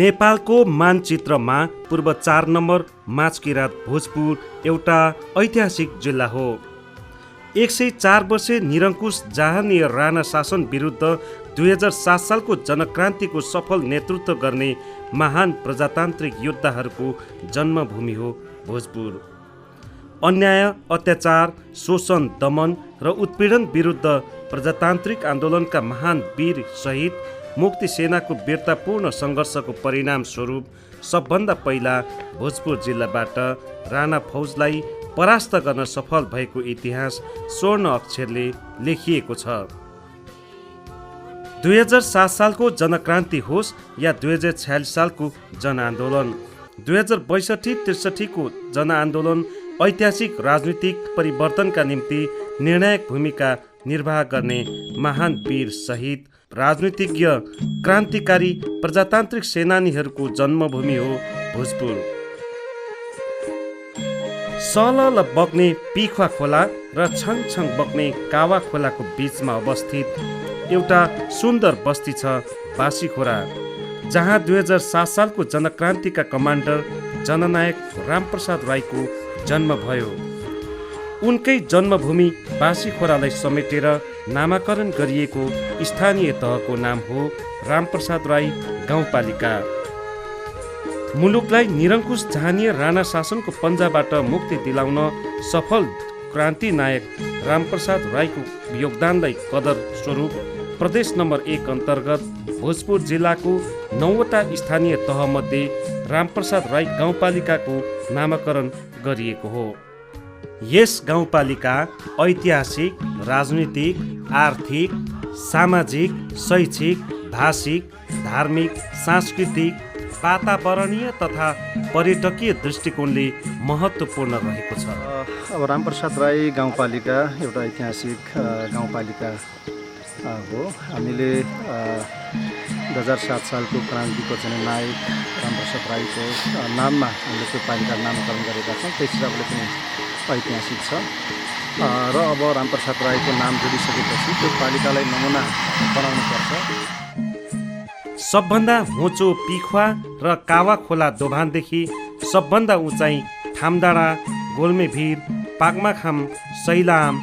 नेपालको मानचित्रमा पूर्व 4 नम्बर माझकिरात भोजपुर एउटा ऐतिहासिक जिल्ला हो। 104 वर्षे निरङ्कुश जहानिय राणा शासन विरुद्ध 2007 सालको जनक्रान्तिको सफल नेतृत्व गर्ने महान प्रजातान्त्रिक योद्धाहरूको जन्मभूमि हो भोजपुर। अन्याय, अत्याचार, शोषण, दमन र उत्पीडन विरुद्ध प्रजातान्त्रिक आन्दोलनका महान वीर शहीद मुक्ति सेनाको वीरतापूर्ण सङ्घर्षको परिणाम स्वरूप सबभन्दा पहिला भोजपुर जिल्लाबाट राणा फौजलाई परास्त गर्न सफल भएको इतिहास स्वर्ण अक्षरले लेखिएको छ। 2007 सालको जनक्रान्ति होस् या 2046 सालको जनआन्दोलन, 2062-63 को जनआन्दोलन ऐतिहासिक राजनीतिक परिवर्तनका निम्ति निर्णायक भूमिका निर्वाह गर्ने महान वीर शहीद, राजनीतिज्ञ, क्रान्तिकारी, प्रजातान्त्रिक सेनानीहरूको जन्मभूमि हो भोजपुर। सलल बग्ने पिख्वा खोला र छङछङ बग्ने कावा खोलाको बीचमा अवस्थित एउटा सुन्दर बस्ती छ बासीखोरा, जहाँ 2007 सालको जनक्रान्तिका कमान्डर जननायक रामप्रसाद राईको जन्म भयो। उनकै जन्मभूमि बासीखोरालाई समेटेर नामाकरण गरिएको स्थानीय तहको नाम हो रामप्रसाद राई गाउँपालिका। मुलुकलाई निरङ्कुश जहानिय राणा शासनको पन्जाबाट मुक्ति दिलाउन सफल क्रान्ति नायक रामप्रसाद राईको योगदानलाई कदर स्वरूप प्रदेश नम्बर 1 अन्तर्गत भोजपुर जिल्लाको 9वटा स्थानीय तहमध्ये रामप्रसाद राई गाउँपालिकाको नामाकरण गरिएको हो। यस गाउँपालिका ऐतिहासिक, राजनीतिक, आर्थिक, सामाजिक, शैक्षिक, भाषिक, धार्मिक, सांस्कृतिक, वातावरणीय तथा पर्यटकीय दृष्टिकोणले महत्त्वपूर्ण रहेको छ। अब रामप्रसाद राई गाउँपालिका एउटा ऐतिहासिक गाउँपालिका हो। हामीले 2007 सालको क्रान्तिको जननायक रामप्रसाद राईको नाममा हामीले त्यो पालिका नामाकरण गरेका छौँ। त्यस हिसाबले पनि ऐतिहासिक छ र अब रामप्रसाद राईको नाम जोडिसकेपछि त्यो पालिकालाई नमुना बनाउनुपर्छ। सबभन्दा होचो पिख्वा र कावा खोला दोभानदेखि सबभन्दा उचाइ थामडाँडा, गोल्मेभिर, पाक्माखाम, सैलाम,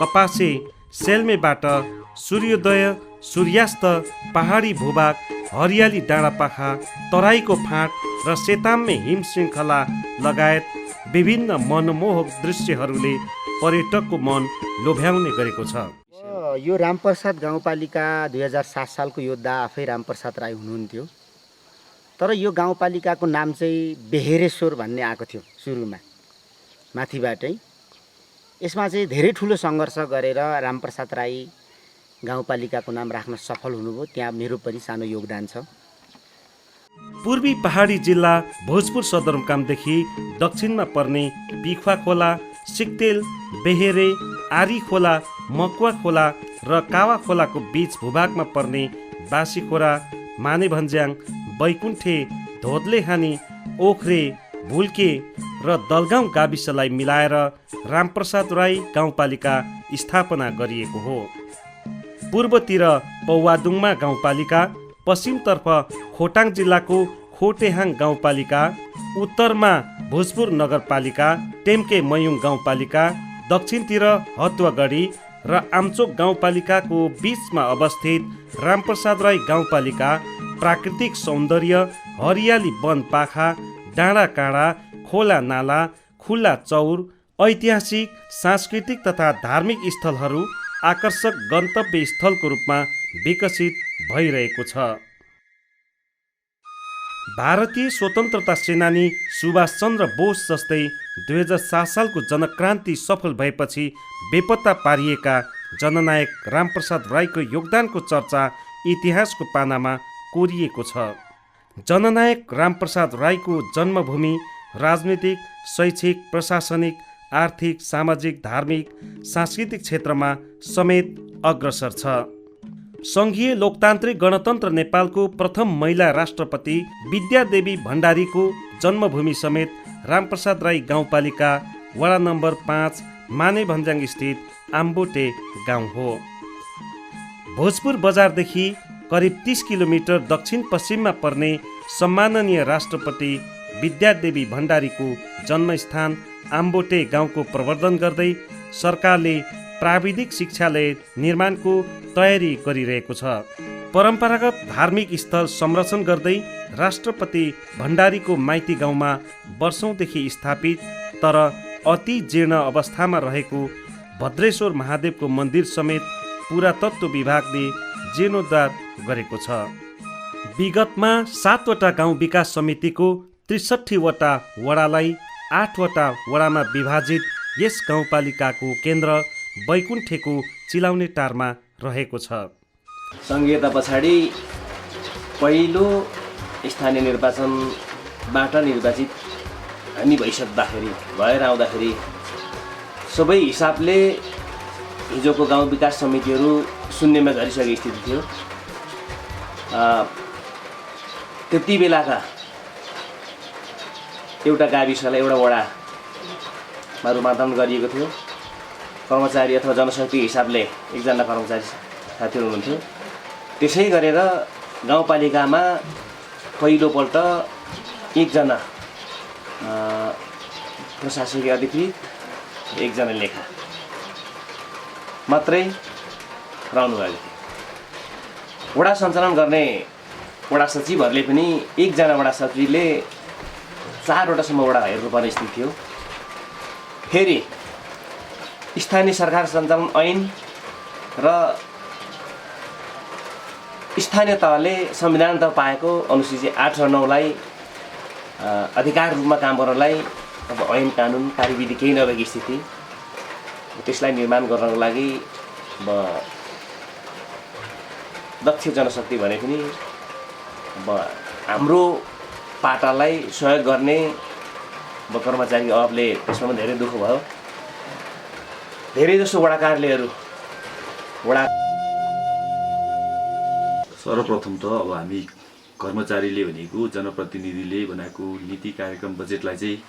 कपासे, सेल्मेबाट सूर्योदय, सूर्यास्त, पहाडी भूभाग, हरियाली डाँडापाखा, तराईको फाँट र सेताम्मे हिम श्रृङ्खला लगायत विभिन्न मनमोहक दृश्यहरूले पर्यटकको मन लोभ्याउने गरेको छ। यो रामप्रसाद गाउँपालिका 2007 सालको योद्धा आफै रामप्रसाद राई हुनुहुन्थ्यो। तर यो गाउँपालिकाको नाम चाहिँ बेहेरेश्वर भन्ने आएको थियो सुरुमा, माथिबाटै। यसमा चाहिँ धेरै ठुलो सङ्घर्ष गरेर रामप्रसाद राई गाउँपालिकाको नाम राख्न सफल हुनुभयो। त्यहाँ मेरो पनि सानो योगदान छ। पूर्वी पहाडी जिल्ला भोजपुर सदरमुकामदेखि दक्षिणमा पर्ने पिख्वा खोला, सिक्तेल, बेहेरे, आरी खोला, मकुवा खोला र कावा खोलाको बीच भूभागमा पर्ने बासीखोरा, मानेभन्ज्याङ, बैकुण्ठे, धोदलेहानी, ओख्रे, भुल्के र दलगाउँ गाविसलाई मिलाएर रामप्रसाद राई गाउँपालिका स्थापना गरिएको हो। पूर्वतिर पौवादुङमा गाउँपालिका, पश्चिमतर्फ खोटाङ जिल्लाको खोटेहाङ गाउँपालिका, उत्तरमा भोजपुर नगरपालिका, टेम्के मयुङ गाउँपालिका, दक्षिणतिर हतुवागढी र आमचोक गाउँपालिकाको बीचमा अवस्थित रामप्रसाद राई गाउँपालिका प्राकृतिक सौन्दर्य, हरियाली वन पाखा, डाँडा काँडा, खोला नाला, खुल्ला चौर, ऐतिहासिक, सांस्कृतिक तथा धार्मिक स्थलहरू आकर्षक गन्तव्य स्थलको रूपमा विकसित भइरहेको छ। भारतीय स्वतन्त्रता सेनानी सुभाष चन्द्र बोस जस्तै 2007 सालको जनक्रान्ति सफल भएपछि बेपत्ता पारिएका जननायक रामप्रसाद राईको योगदानको चर्चा इतिहासको पानामा कोरिएको छ। जननायक रामप्रसाद राईको जन्मभूमि राजनीतिक, शैक्षिक, प्रशासनिक, आर्थिक, सामाजिक, धार्मिक, सांस्कृतिक क्षेत्रमा समेत अग्रसर छ। सङ्घीय लोकतान्त्रिक गणतन्त्र नेपालको प्रथम महिला राष्ट्रपति विद्यादेवी भण्डारीको जन्मभूमि समेत रामप्रसाद राई गाउँपालिका वडा नम्बर 5 मानेभन्ज्याङ स्थित आम्बोटे गाउँ हो। भोजपुर बजारदेखि करिब 30 किलोमिटर दक्षिण पश्चिममा पर्ने सम्माननीय राष्ट्रपति विद्यादेवी भण्डारीको जन्मस्थान आम्बोटे गाउँको प्रवर्धन गर्दै सरकारले प्राविधिक शिक्षालय निर्माणको तयारी गरिरहेको छ। परम्परागत धार्मिक स्थल संरक्षण गर्दै राष्ट्रपति भण्डारीको माइती गाउँमा वर्षौंदेखि स्थापित तर अति जीर्ण अवस्थामा रहेको भद्रेश्वर महादेवको मन्दिर समेत पुरातत्व विभागले जीर्णोद्धार गरेको छ। विगतमा 7वटा गाउँ विकास समितिको 63वटा वडालाई 8वटा वडामा विभाजित यस गाउँपालिकाको केन्द्र बैकुण्ठेको चिलाउने टारमा रहेको छ। सङ्घीयता पछाडि पहिलो स्थानीय निर्वाचनबाट निर्वाचित हामी भएर आउँदाखेरि सबै हिसाबले हिजोको गाउँ विकास समितिहरू शून्यमा झरिसकेको स्थिति थियो। त्यति बेलाका एउटा गाविसलाई एउटा वडामा रूपान्तरण गरिएको थियो। कर्मचारी अथवा जनशक्ति हिसाबले एकजना कर्मचारी साथीहरू हुनुहुन्थ्यो। त्यसै गरेर गाउँपालिकामा पहिलोपल्ट एकजना प्रशासकीय अधिकृत एकजना लेखा मात्रै रहनु भएको थियो। वडा सञ्चालन गर्ने वडा सचिवहरूले पनि एकजना वडा सचिवले 4वटासम्म वडा हेर्नुपर्ने स्थिति थियो। फेरि स्थानीय सरकार सञ्चालन ऐन र स्थानीय तहले संविधान तह पाएको अनुसूची 8 र 9लाई अधिकार रूपमा काम गर्नलाई अब ऐन कानुन कार्यविधि केही नभएकी स्थिति, त्यसलाई निर्माण गर्नको लागि अब दक्ष जनशक्ति भने पनि अब हाम्रो पाटालाई सहयोग गर्ने कर्मचारी अभावले त्यसमा पनि धेरै दुःख भयो। धेरै जसो वडा कार्यालयहरू सर्वप्रथम त अब हामी कर्मचारीले भनेको जनप्रतिनिधिले बनाएको नीति कार्यक्रम बजेटलाई चाहिँ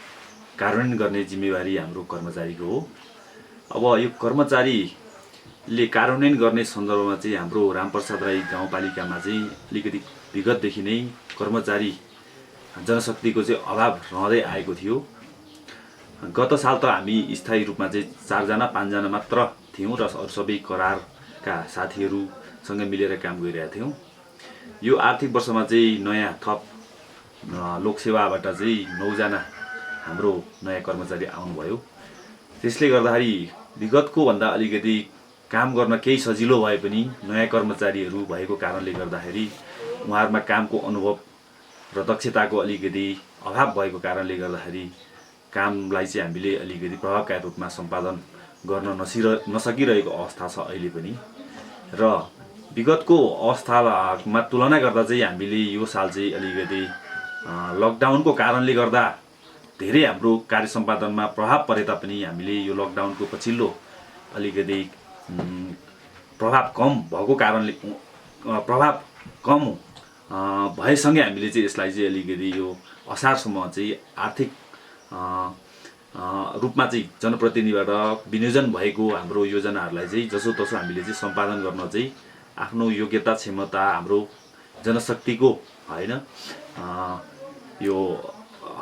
कार्यान्वयन गर्ने जिम्मेवारी हाम्रो कर्मचारीको हो। अब यो कर्मचारीले कार्यान्वयन गर्ने सन्दर्भमा चाहिँ हाम्रो रामप्रसाद राई गाउँपालिकामा चाहिँ अलिकति विगतदेखि नै कर्मचारी जनशक्तिको चाहिँ अभाव रहँदै आएको थियो। गत साल त हामी स्थायी रूपमा चाहिँ 4जना 5जना मात्र थियौँ र अरू सबै करारका साथीहरूसँग मिलेर काम गरिरहेका थियौँ। यो आर्थिक वर्षमा चाहिँ नयाँ थप लोकसेवाबाट चाहिँ 9जना हाम्रो नयाँ कर्मचारी आउनुभयो। त्यसले गर्दाखेरि विगतको भन्दा अलिकति काम गर्न केही सजिलो भए पनि नयाँ कर्मचारीहरू भएको कारणले गर्दाखेरि उहाँहरूमा कामको अनुभव र दक्षताको अलिकति अभाव भएको कारणले गर्दाखेरि कामलाई चाहिँ हामीले अलिकति प्रभावकारी रूपमा सम्पादन गर्न नसकिरहेको अवस्था छ अहिले पनि। र विगतको अवस्थामा तुलना गर्दा चाहिँ हामीले यो साल चाहिँ अलिकति लकडाउनको कारणले गर्दा धेरै हाम्रो कार्य सम्पादनमा प्रभाव परे तापनि हामीले यो लकडाउनको पछिल्लो अलिकति प्रभाव कम भएको कारणले प्रभाव कम भएसँगै हामीले चाहिँ यसलाई चाहिँ अलिकति यो असारसम्म चाहिँ आर्थिक रूपमा चाहिँ जनप्रतिनिधिबाट विनियोजन भएको हाम्रो योजनाहरूलाई चाहिँ जसोतसो हामीले चाहिँ सम्पादन गर्न चाहिँ आफ्नो योग्यता क्षमता हाम्रो जनशक्तिको होइन यो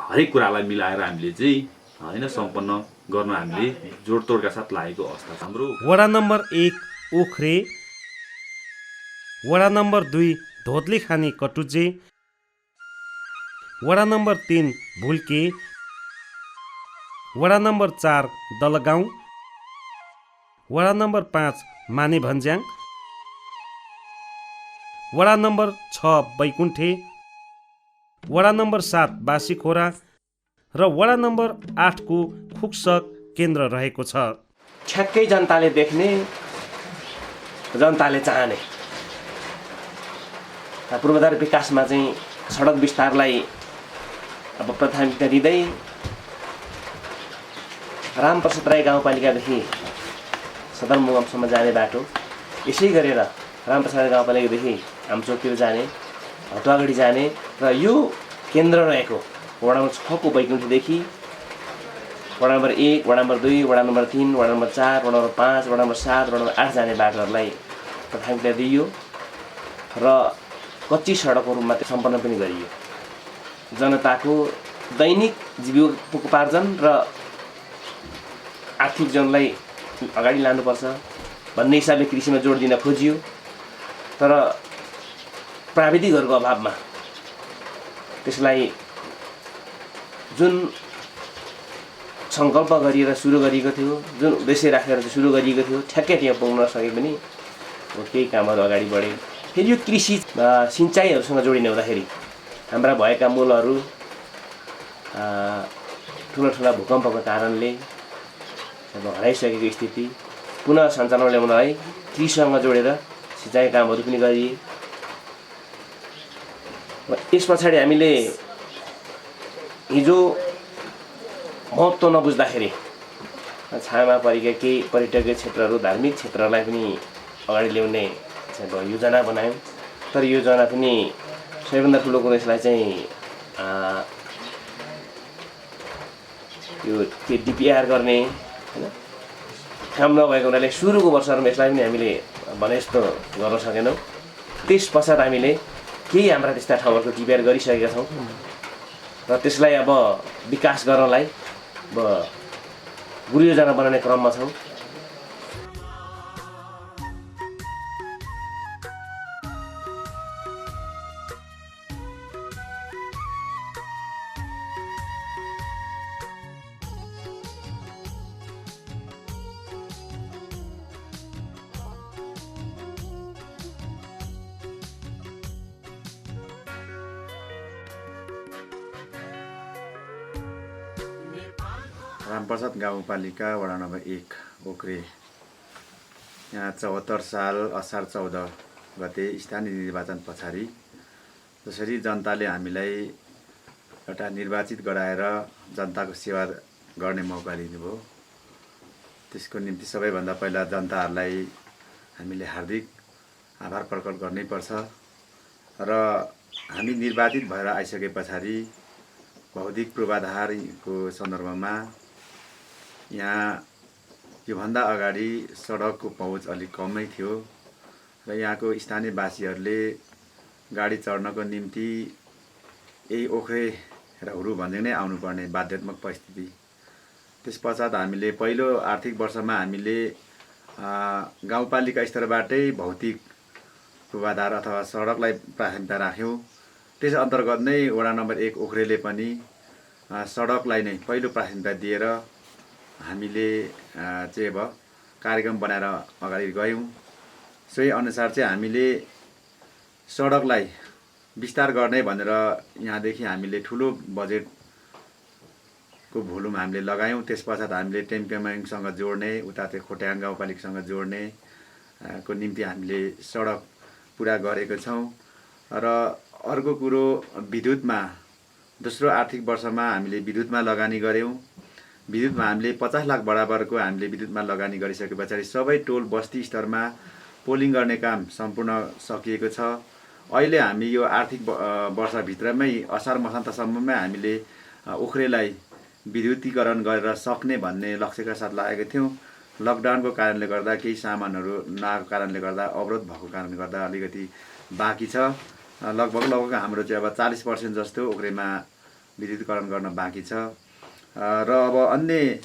हरेक कुरालाई मिलाएर हामीले चाहिँ होइन सम्पन्न गर्न हामीले जोडतोडका साथ लागेको अवस्था छ। हाम्रो वडा नम्बर 1 ओख्रे, वडा नम्बर 2 धोत्लेखानी कटुजे, वडा नम्बर 3 भुल्के, वडा नम्बर 4 दलगाउँ, वडा नम्बर 5 माने भन्ज्याङ, वडा नम्बर 6 बैकुण्ठे, वडा नम्बर 7 बासीखोरा र वडा नम्बर 8 को खुक्सक केन्द्र रहेको छ। ठ्याक्कै जनताले देख्ने, जनताले चाहने पूर्वाधार विकासमा चाहिँ सडक विस्तारलाई अब प्राथमिकता दिँदै रामप्रसाद राई गाउँपालिकादेखि सदरमुकामसम्म जाने बाटो, यसै गरेर रामप्रसाद गाउँपालिकादेखि आमचोकतिर जाने, हटुवागढी जाने र यो केन्द्र रहेको वडा नम्बर 6 को बैकुण्ठदेखि वडा नम्बर 1, वडा नम्बर 2, वडा नम्बर 3, वडा नम्बर 4, वडा नम्बर 5, वडा नम्बर 7, वडा नम्बर 8 जाने बाटोहरूलाई प्राथमिकता दिइयो र कच्ची सडकको रूपमा सम्पन्न पनि गरियो। जनताको दैनिक जीविकोपार्जन र आर्थिक जनलाई अगाडि लानुपर्छ भन्ने हिसाबले कृषिमा जोड दिन खोजियो। तर प्राविधिकहरूको अभावमा त्यसलाई जुन सङ्कल्प गरिएर सुरु गरिएको थियो, जुन उद्देश्य राखेर सुरु गरिएको थियो, ठ्याक्कै त्यहाँ पुग्न नसके पनि केही कामहरू अगाडि बढे। फेरि यो कृषि सिँचाइहरूसँग जोडिने हुँदाखेरि हाम्रा भएका मूलहरू ठुला ठुला भूकम्पको कारणले हराइसकेको स्थिति पुनः सञ्चालनमा ल्याउनलाई कृषिसँग जोडेर सिँचाइ कामहरू पनि गरिए। यस पछाडि हामीले हिजो महत्त्व नबुझ्दाखेरि छायामा परेका केही पर्यटकीय क्षेत्रहरू, धार्मिक क्षेत्रलाई पनि अगाडि ल्याउने योजना बनायौँ। तर यो योजना पनि सबैभन्दा ठुलो कुरो यसलाई चाहिँ यो डिपिआर गर्ने होइन काम नभएको हुनाले सुरुको वर्षहरूमा यसलाई पनि हामीले भने जस्तो गर्न सकेनौँ। त्यस पश्चात हामीले केही हाम्रा त्यस्ता ठाउँहरूको डिपिआर गरिसकेका छौँ र त्यसलाई अब विकास गर्नलाई अब गुरुयोजना बनाउने क्रममा छौँ। रामप्रसाद गाउँपालिका वडा नम्बर 1 ओक्रे। यहाँ 74 साल असार 14 गते स्थानीय निर्वाचन पछाडि जसरी जनताले हामीलाई एउटा निर्वाचित गराएर जनताको सेवा गर्ने मौका दिनुभयो, त्यसको निम्ति सबैभन्दा पहिला जनताहरूलाई हामीले हार्दिक आभार प्रकट गर्नैपर्छ। र हामी निर्वाचित भएर आइसके पछाडि भौतिक पूर्वाधारको सन्दर्भमा यहाँ योभन्दा अगाडि सडकको पहुँच अलिक कमै थियो र यहाँको स्थानीयवासीहरूले गाडी चढ्नको निम्ति यही ओख्रे र हुरु भन्दै नै आउनुपर्ने बाध्यात्मक परिस्थिति। त्यस पश्चात हामीले पहिलो आर्थिक वर्षमा हामीले गाउँपालिका स्तरबाटै भौतिक पूर्वाधार अथवा सडकलाई प्राथमिकता राख्यौँ। त्यस अन्तर्गत नै वडा नम्बर 1 ओख्रेले पनि सडकलाई नै पहिलो प्राथमिकता दिएर हामीले चाहिँ अब कार्यक्रम बनाएर अगाडि गयौँ। सोही अनुसार चाहिँ हामीले सडकलाई विस्तार गर्ने भनेर यहाँदेखि हामीले ठुलो बजेटको भोल्युम हामीले लगायौँ। त्यस पश्चात हामीले टेम्पेमाङसँग जोड्ने, उता चाहिँ खोटाङ गाउँपालिकासँग जोड्ने को निम्ति हामीले सडक पुरा गरेको छौँ। र अर्को कुरो विद्युतमा दोस्रो आर्थिक वर्षमा हामीले विद्युतमा लगानी गऱ्यौँ। विद्युतमा हामीले 50 लाख बराबरको हामीले विद्युतमा लगानी गरिसके पछाडि सबै टोल बस्ती स्तरमा पोलिङ गर्ने काम सम्पूर्ण सकिएको छ। अहिले हामी यो आर्थिक वर्षभित्रमै असार मसान्तसम्ममै हामीले ओख्रेलाई विद्युतीकरण गरेर सक्ने भन्ने लक्ष्यका साथ लागेका थियौँ। लकडाउनको कारणले गर्दा केही सामानहरू नआएको कारणले गर्दा अवरोध भएको कारणले गर्दा अलिकति बाँकी छ। लगभग हाम्रो चाहिँ अब 40% जस्तो ओख्रेमा विद्युतीकरण गर्न बाँकी छ। र अब अन्य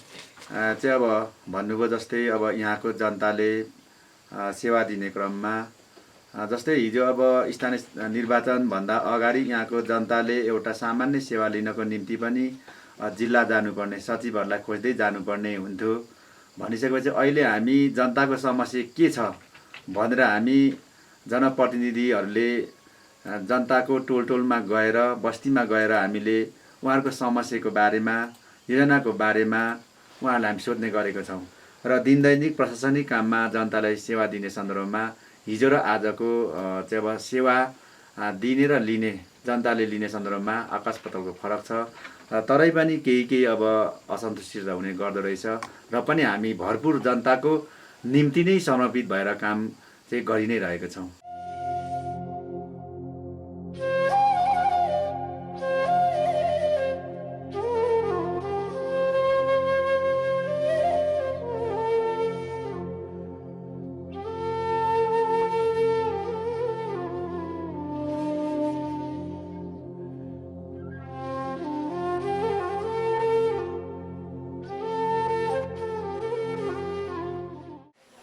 चाहिँ अब भन्नुभयो जस्तै अब यहाँको जनताले सेवा दिने क्रममा जस्तै हिजो अब स्थानीय निर्वाचनभन्दा अगाडि यहाँको जनताले एउटा सामान्य सेवा लिनको निम्ति पनि जिल्ला जानुपर्ने, सचिवहरूलाई खोज्दै जानुपर्ने हुन्थ्यो। भनिसकेपछि अहिले हामी जनताको समस्या के छ भनेर हामी जनप्रतिनिधिहरूले जनताको टोलटोलमा गएर, बस्तीमा गएर हामीले उहाँहरूको समस्याको बारेमा, योजनाको बारेमा उहाँहरूलाई हामी सोध्ने गरेको छौँ। र दिनदैनिक प्रशासनिक काममा जनतालाई सेवा दिने सन्दर्भमा हिजो र आजको चाहिँ अब सेवा दिने र लिने, जनताले लिने सन्दर्भमा आकाश पातालको फरक छ। तरै पनि केही अब असन्तुष्टि हुने गर्दो रहेछ र पनि हामी भरपुर जनताको निम्ति नै समर्पित भएर काम चाहिँ गरि नै रहेका छौँ।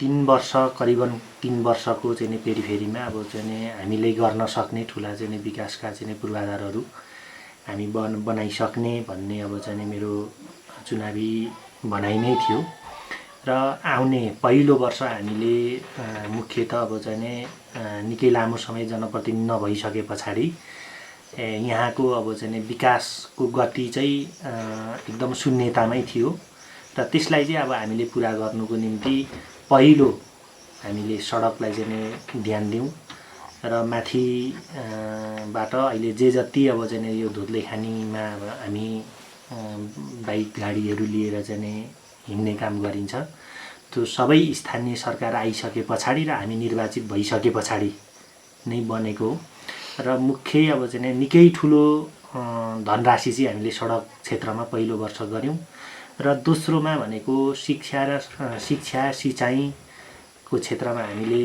3 वर्ष करिबन 3 वर्षको चाहिँ नि पेरिफेरीमा अब चाहिँ नि हामीले गर्न सक्ने ठुला चाहिँ नि विकासका चाहिँ नि पूर्वाधारहरू हामी बनाइसक्ने भन्ने अब चाहिँ नि मेरो चुनावी भनाइ नै थियो र आउने पहिलो वर्ष हामीले मुख्यतः अब चाहिँ नि निकै लामो समय जनप्रतिनिधि नभइसके पछाडि यहाँको अब चाहिँ नि विकासको गति चाहिँ एकदम शून्यतामै थियो र त्यसलाई चाहिँ अब हामीले पुरा गर्नुको निम्ति पहिलो हामीले सडकलाई चाहिँ नि ध्यान दिउँ र माथि बाट अहिले जे जति अब चाहिँ नि यो धुत्लेखानीमा अब हामी बाइक गाडीहरू लिएर चाहिँ नि हिँड्ने काम गरिन्छ त्यो सबै स्थानीय सरकार आइसके पछाडि र हामी निर्वाचित भइसके पछाडि नै बनेको र मुख्य अब चाहिँ नि निकै ठुलो धनराशि चाहिँ हामीले सडक क्षेत्रमा पहिलो वर्ष गऱ्यौँ र दोस्रोमा भनेको शिक्षा सिँचाइको क्षेत्रमा हामीले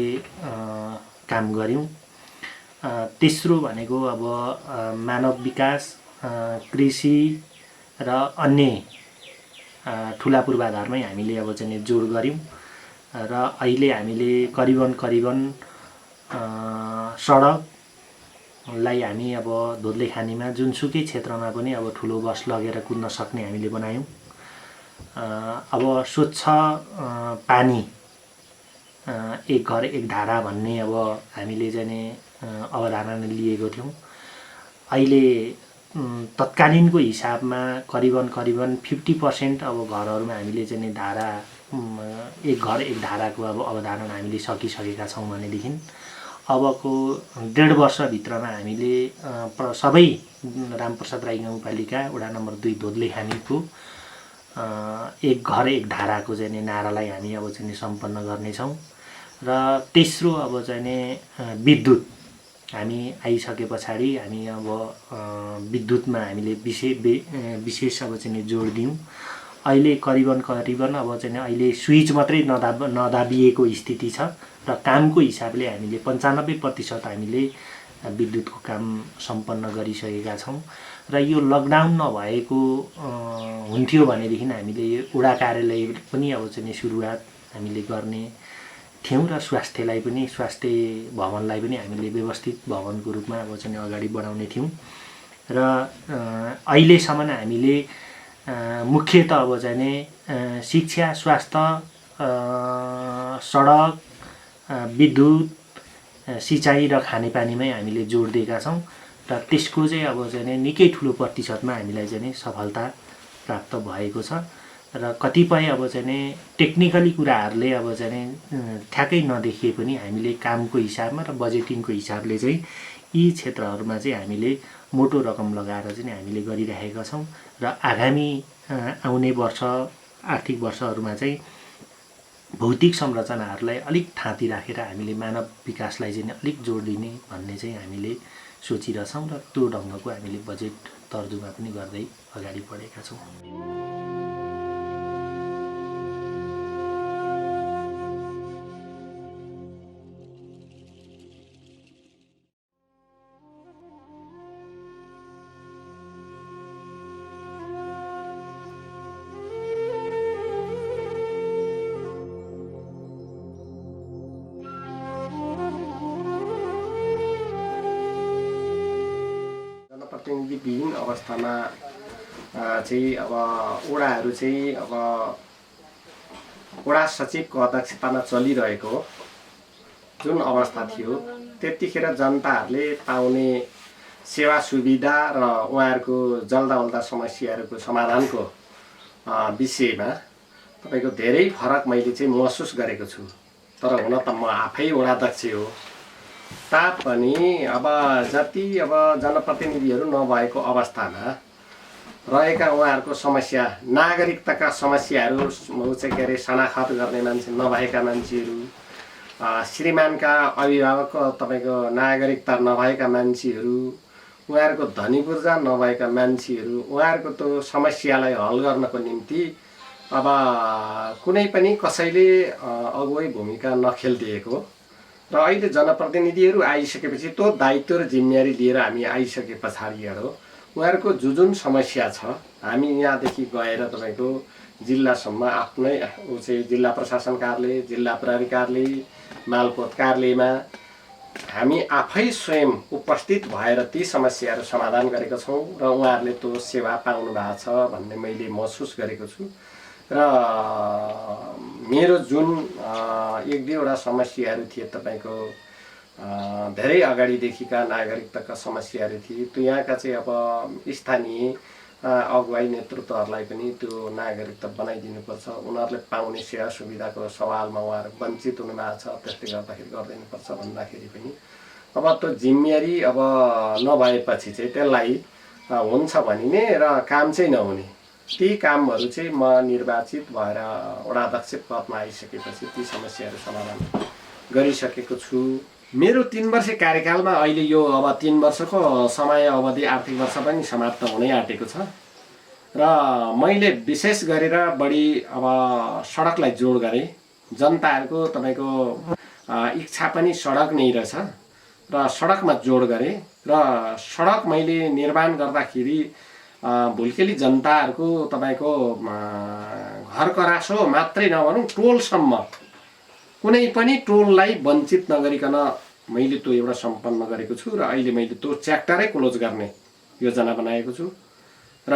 काम गऱ्यौँ तेस्रो भनेको अब मानव विकास कृषि र अन्य ठुला पूर्वाधारमै हामीले अब चाहिँ नि जोड गऱ्यौँ र अहिले हामीले करिबन सडकलाई हामी अब धुत्लेखानीमा जुनसुकै क्षेत्रमा पनि अब ठुलो बस लगेर कुद्न सक्ने हामीले बनायौँ अब स्वच्छ पानी एक घर एक धारा भन्ने अब हामीले चाहिँ नि अवधारणा लिएको थियौँ अहिले तत्कालीनको हिसाबमा करिबन 50% अब घरहरूमा हामीले चाहिँ नि धारा एक घर एक धाराको अब अवधारणा हामीले सकिसकेका छौँ भनेदेखि अबको 1.5 वर्षभित्रमा हामीले सबै रामप्रसाद राई गाउँपालिका वडा नम्बर 2 धोत्लेखानीको एक घर एक धाराको चाहिँ नि नारालाई हामी अब चाहिँ नि सम्पन्न गर्नेछौँ र तेस्रो अब चाहिँ नि विद्युत हामी आइसके पछाडि हामी अब विद्युतमा हामीले विशेष अब चाहिँ नि जोड दियौँ अहिले करिबन अब चाहिँ नि अहिले स्विच मात्रै नदाबिएको स्थिति छ र कामको हिसाबले हामीले 95% हामीले विद्युतको काम सम्पन्न गरिसकेका छौँ र यो लकडाउन नभएको हुन्थ्यो भनेदेखि हामीले यो वडा कार्यालय पनि अब चाहिँ नि सुरुवात हामीले गर्ने थियौँ र स्वास्थ्य भवनलाई पनि हामीले व्यवस्थित भवनको रूपमा अब चाहिँ अगाडि बढाउने थियौँ र अहिलेसम्म हामीले मुख्यतः अब चाहिँ नि शिक्षा स्वास्थ्य सडक विद्युत सिँचाइ र खानेपानीमै हामीले जोड दिएका छौँ र त्यसको चाहिँ अब चाहिँ नि निकै ठुलो प्रतिशतमा हामीलाई चाहिँ नि सफलता प्राप्त भएको छ र कतिपय अब चाहिँ नि टेक्निकली कुराहरूले अब चाहिँ नि ठ्याक्कै नदेखिए पनि हामीले कामको हिसाबमा र बजेटिङको हिसाबले चाहिँ यी क्षेत्रहरूमा चाहिँ हामीले मोटो रकम लगाएर चाहिँ हामीले गरिरहेका छौँ र आगामी आउने वर्ष आर्थिक वर्षहरूमा चाहिँ भौतिक संरचनाहरूलाई अलिक थाँती राखेर हामीले मानव विकासलाई चाहिँ अलिक जोड दिने भन्ने चाहिँ हामीले सोचिरहेछौँ र त्यो ढङ्गको हामीले बजेट तर्जुमा पनि गर्दै अगाडि बढेका छौँ। प्रतिनिधिविहीन अवस्थामा चाहिँ अब वडाहरू चाहिँ अब वडा सचिवको अध्यक्षतामा चलिरहेको जुन अवस्था थियो त्यतिखेर जनताहरूले पाउने सेवा सुविधा र उहाँहरूको जल्दावल्दा समस्याहरूको समाधानको विषयमा तपाईँको धेरै फरक मैले चाहिँ महसुस गरेको छु। तर हुन त म आफै वडाध्यक्ष हो तापनि अब जति अब जनप्रतिनिधिहरू नभएको अवस्थामा रहेका उहाँहरूको समस्या नागरिकताका समस्याहरू चाहिँ के अरे शनाखत गर्ने मान्छे नभएका मान्छेहरू श्रीमानका अभिभावक तपाईँको नागरिकता नभएका मान्छेहरू उहाँहरूको धनी पूर्जा नभएका मान्छेहरू उहाँहरूको त्यो समस्यालाई हल गर्नको निम्ति अब कुनै पनि कसैले अगुवै भूमिका नखेलिदिएको र अहिले जनप्रतिनिधिहरू आइसकेपछि त्यो दायित्व र जिम्मेवारी लिएर हामी आइसके पछाडिहरू उहाँहरूको जुन समस्या छ हामी यहाँदेखि गएर तपाईँको जिल्लासम्म आफ्नै चाहिँ जिल्ला प्रशासन कार्यालय, जिल्ला प्रहरी कार्यालय, मालपोत कार्यालयमा हामी आफै स्वयं उपस्थित भएर ती समस्याहरू समाधान गरेका छौँ र उहाँहरूले त्यो सेवा पाउनु भएको छ भन्ने मैले महसुस गरेको छु। र मेरो जुन 1-2वटा समस्याहरू थिए तपाईँको धेरै अगाडिदेखिका नागरिकताका समस्याहरू थिए, त्यो यहाँका चाहिँ अब स्थानीय अगुवाई नेतृत्वहरूलाई पनि त्यो नागरिकता बनाइदिनुपर्छ। उनीहरूले पाउने सेवा सुविधाको सवालमा उहाँहरू वञ्चित हुनुभएको छ, त्यसले गर्दाखेरि गरिदिनुपर्छ भन्दाखेरि पनि अब त्यो जिम्मेवारी अब नभएपछि चाहिँ त्यसलाई हुन्छ भनिने र काम चाहिँ नहुने, ती कामहरू चाहिँ म निर्वाचित भएर वडाध्यक्ष पदमा आइसकेपछि ती समस्याहरू समाधान गरिसकेको छु। मेरो 3 वर्ष कार्यकालमा अहिले यो अब 3 वर्षको समय अवधि आर्थिक वर्ष पनि समाप्त हुनै आँटेको छ र मैले विशेष गरेर बढी अब सडकलाई जोड गरेँ। जनताहरूको तपाईँको इच्छा पनि सडक नै रहेछ र सडकमा जोड गरेँ र सडक मैले निर्माण गर्दाखेरि भुल्केली जनताहरूको तपाईँको घर करासो मात्रै नभनौँ, टोलसम्म कुनै पनि टोललाई वञ्चित नगरिकन मैले त्यो एउटा सम्पन्न गरेको छु र अहिले मैले त्यो च्याप्टरै क्लोज गर्ने योजना बनाएको छु। र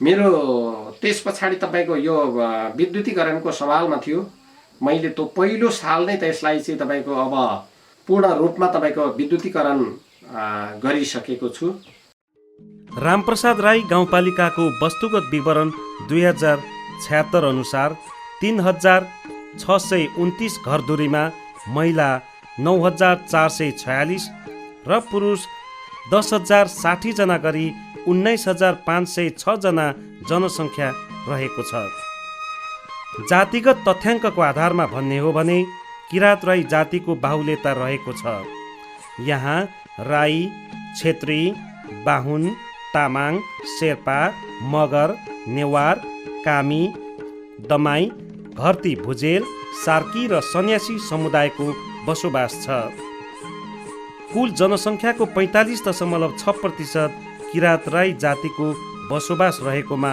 मेरो त्यस पछाडि तपाईँको यो विद्युतीकरणको सवालमा थियो, मैले त्यो पहिलो साल नै त्यसलाई चाहिँ तपाईँको अब पूर्ण रूपमा तपाईँको विद्युतीकरण गरिसकेको छु। रामप्रसाद राई गाउँपालिकाको वस्तुगत विवरण 2076 अनुसार 3629 घरधुरीमा महिला 9446 र पुरुष 10060 जना गरी 19506 जना जनसङ्ख्या रहेको छ। जातिगत तथ्याङ्कको आधारमा भन्ने हो भने किरात राई जातिको बाहुल्यता रहेको छ। यहाँ राई, क्षेत्री, बाहुन, तामाङ, शेर्पा, मगर, नेवार, कामी, दमाई, घरती भुजेल, सार्की र सन्यासी समुदायको बसोबास छ। कुल जनसङ्ख्याको 45.6% किरात राई जातिको बसोबास रहेकोमा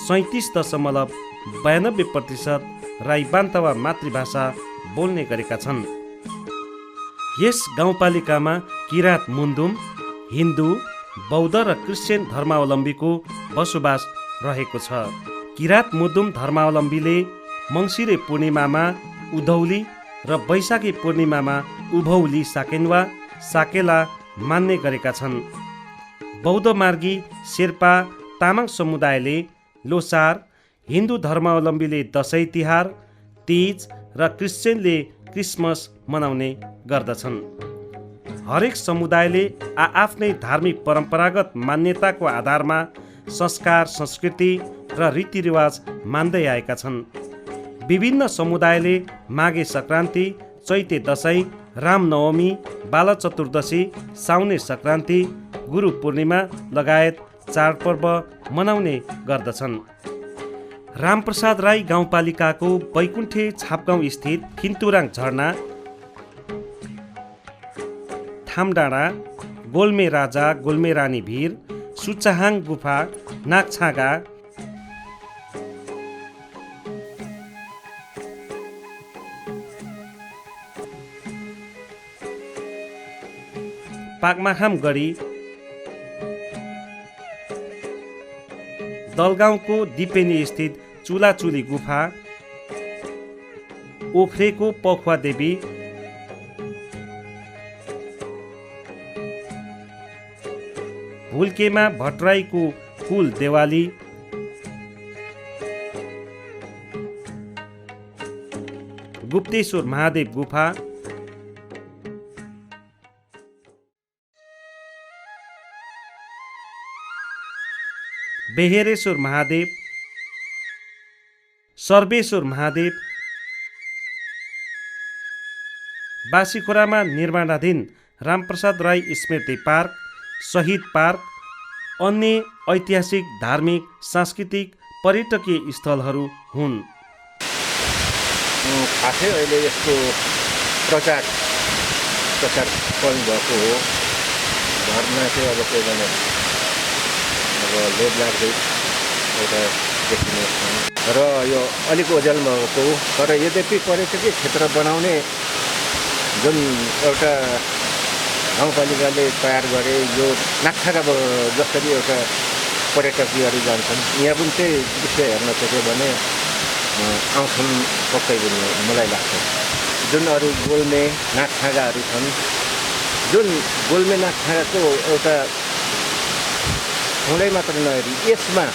37.92% राई बान्तावा मातृभाषा बोल्ने गरेका छन्। यस गाउँपालिकामा किरात मुन्धुम, हिन्दू, बौद्ध र क्रिस्चियन धर्मावलम्बीको बसोबास रहेको छ। किरात मुन्धुम धर्मावलम्बीले मङ्सिरे पूर्णिमामा उधौली र वैशाखी पूर्णिमामा उभौली साकेन्वा साकेला मान्ने गरेका छन्। बौद्ध मार्गी, शेर्पा, तामाङ समुदायले लोसार, हिन्दू धर्मावलम्बीले दसैँ तिहार, तीज र क्रिस्चियनले क्रिसमस मनाउने गर्दछन्। हरेक समुदायले आफ्नै धार्मिक परम्परागत मान्यताको आधारमा संस्कार, संस्कृति र रीतिरिवाज मान्दै आएका छन्। विभिन्न समुदायले माघे सङ्क्रान्ति, चैते दसैँ, रामनवमी, बाल चतुर्दशी, साउने सङ्क्रान्ति, गुरु पूर्णिमा लगायत चाडपर्व मनाउने गर्दछन्। रामप्रसाद राई गाउँपालिकाको बैकुण्ठे छापगाउँ स्थित खिन्तुराङ झरना, थामडाँडा, गोल्मे राजा गोल्मे रानी भिर, सुचाहाङ गुफा, नागछागा, पाकमाखाम गढी, दलगाउँको दिपेनी स्थित चुलाचुली गुफा, ओख्रेको पखुवा देवी, भुल्केमा भट्टराईको कुल देवाली, गुप्तेश्वर महादेव गुफा, बेहेरेश्वर महादेव, सर्वेश्वर महादेव, बासीखोरामा निर्माणाधीन रामप्रसाद राई स्मृति पार्क, शहीद पार्क, अन्य ऐतिहासिक, धार्मिक, सांस्कृतिक, पर्यटकीय स्थलहरू हुन्। खासै अहिले यस्तो प्रचार पनि भएको हो। घरमा चाहिँ अब के भने अब लोभ लाग्दै एउटा देखिने र यो अलिक ओझेलमा भएको तर यद्यपि पर्यटकीय क्षेत्र बनाउने जुन एउटा गाउँपालिकाले तयार गरे यो नाकछाँगा जसरी एउटा पर्यटकीयहरू जान्छन् यहाँ पनि त्यही दृश्य हेर्न सक्यो भने आउँछन् पक्कै पनि मलाई लाग्छ। जुन अरू गोल्मे नाकछाँगाहरू छन् जुन गोल्मे नाकछाँगाको एउटा ठाउँलाई मात्र नहेरी यसमा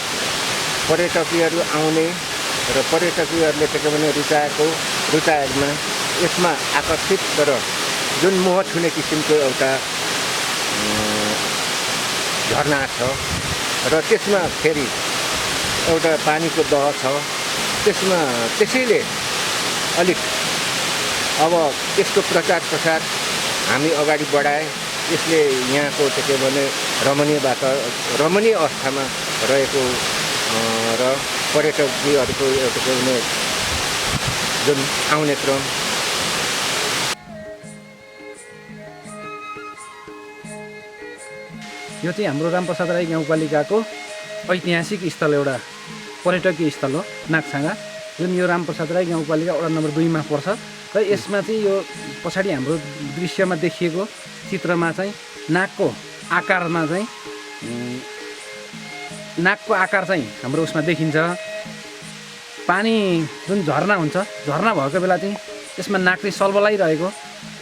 पर्यटकीयहरू आउने र पर्यटकीयहरूले त्यसो भने रुचाएमा यसमा आकर्षित र जुन मोह छुने किसिमको एउटा झरना छ र त्यसमा फेरि एउटा पानीको दह छ त्यसैले अलिक अब यसको प्रचार प्रसार हामी अगाडि बढाए यसले यहाँको के भने रमणीय अवस्थामा रहेको र पर्यटकीयहरूको एउटा कुनै जुन आउने क्रम यो चाहिँ हाम्रो रामप्रसाद राई गाउँपालिकाको ऐतिहासिक स्थल एउटा पर्यटकीय स्थल हो नाकछाँगा, जुन यो रामप्रसाद राई गाउँपालिका वडा नम्बर 2 मा पर्छ र यसमा चाहिँ यो पछाडि हाम्रो दृश्यमा देखिएको चित्रमा चाहिँ नाकको आकार चाहिँ हाम्रो उसमा देखिन्छ। पानी जुन झरना हुन्छ, झरना भएको बेला चाहिँ यसमा नाकले सल्बलाइरहेको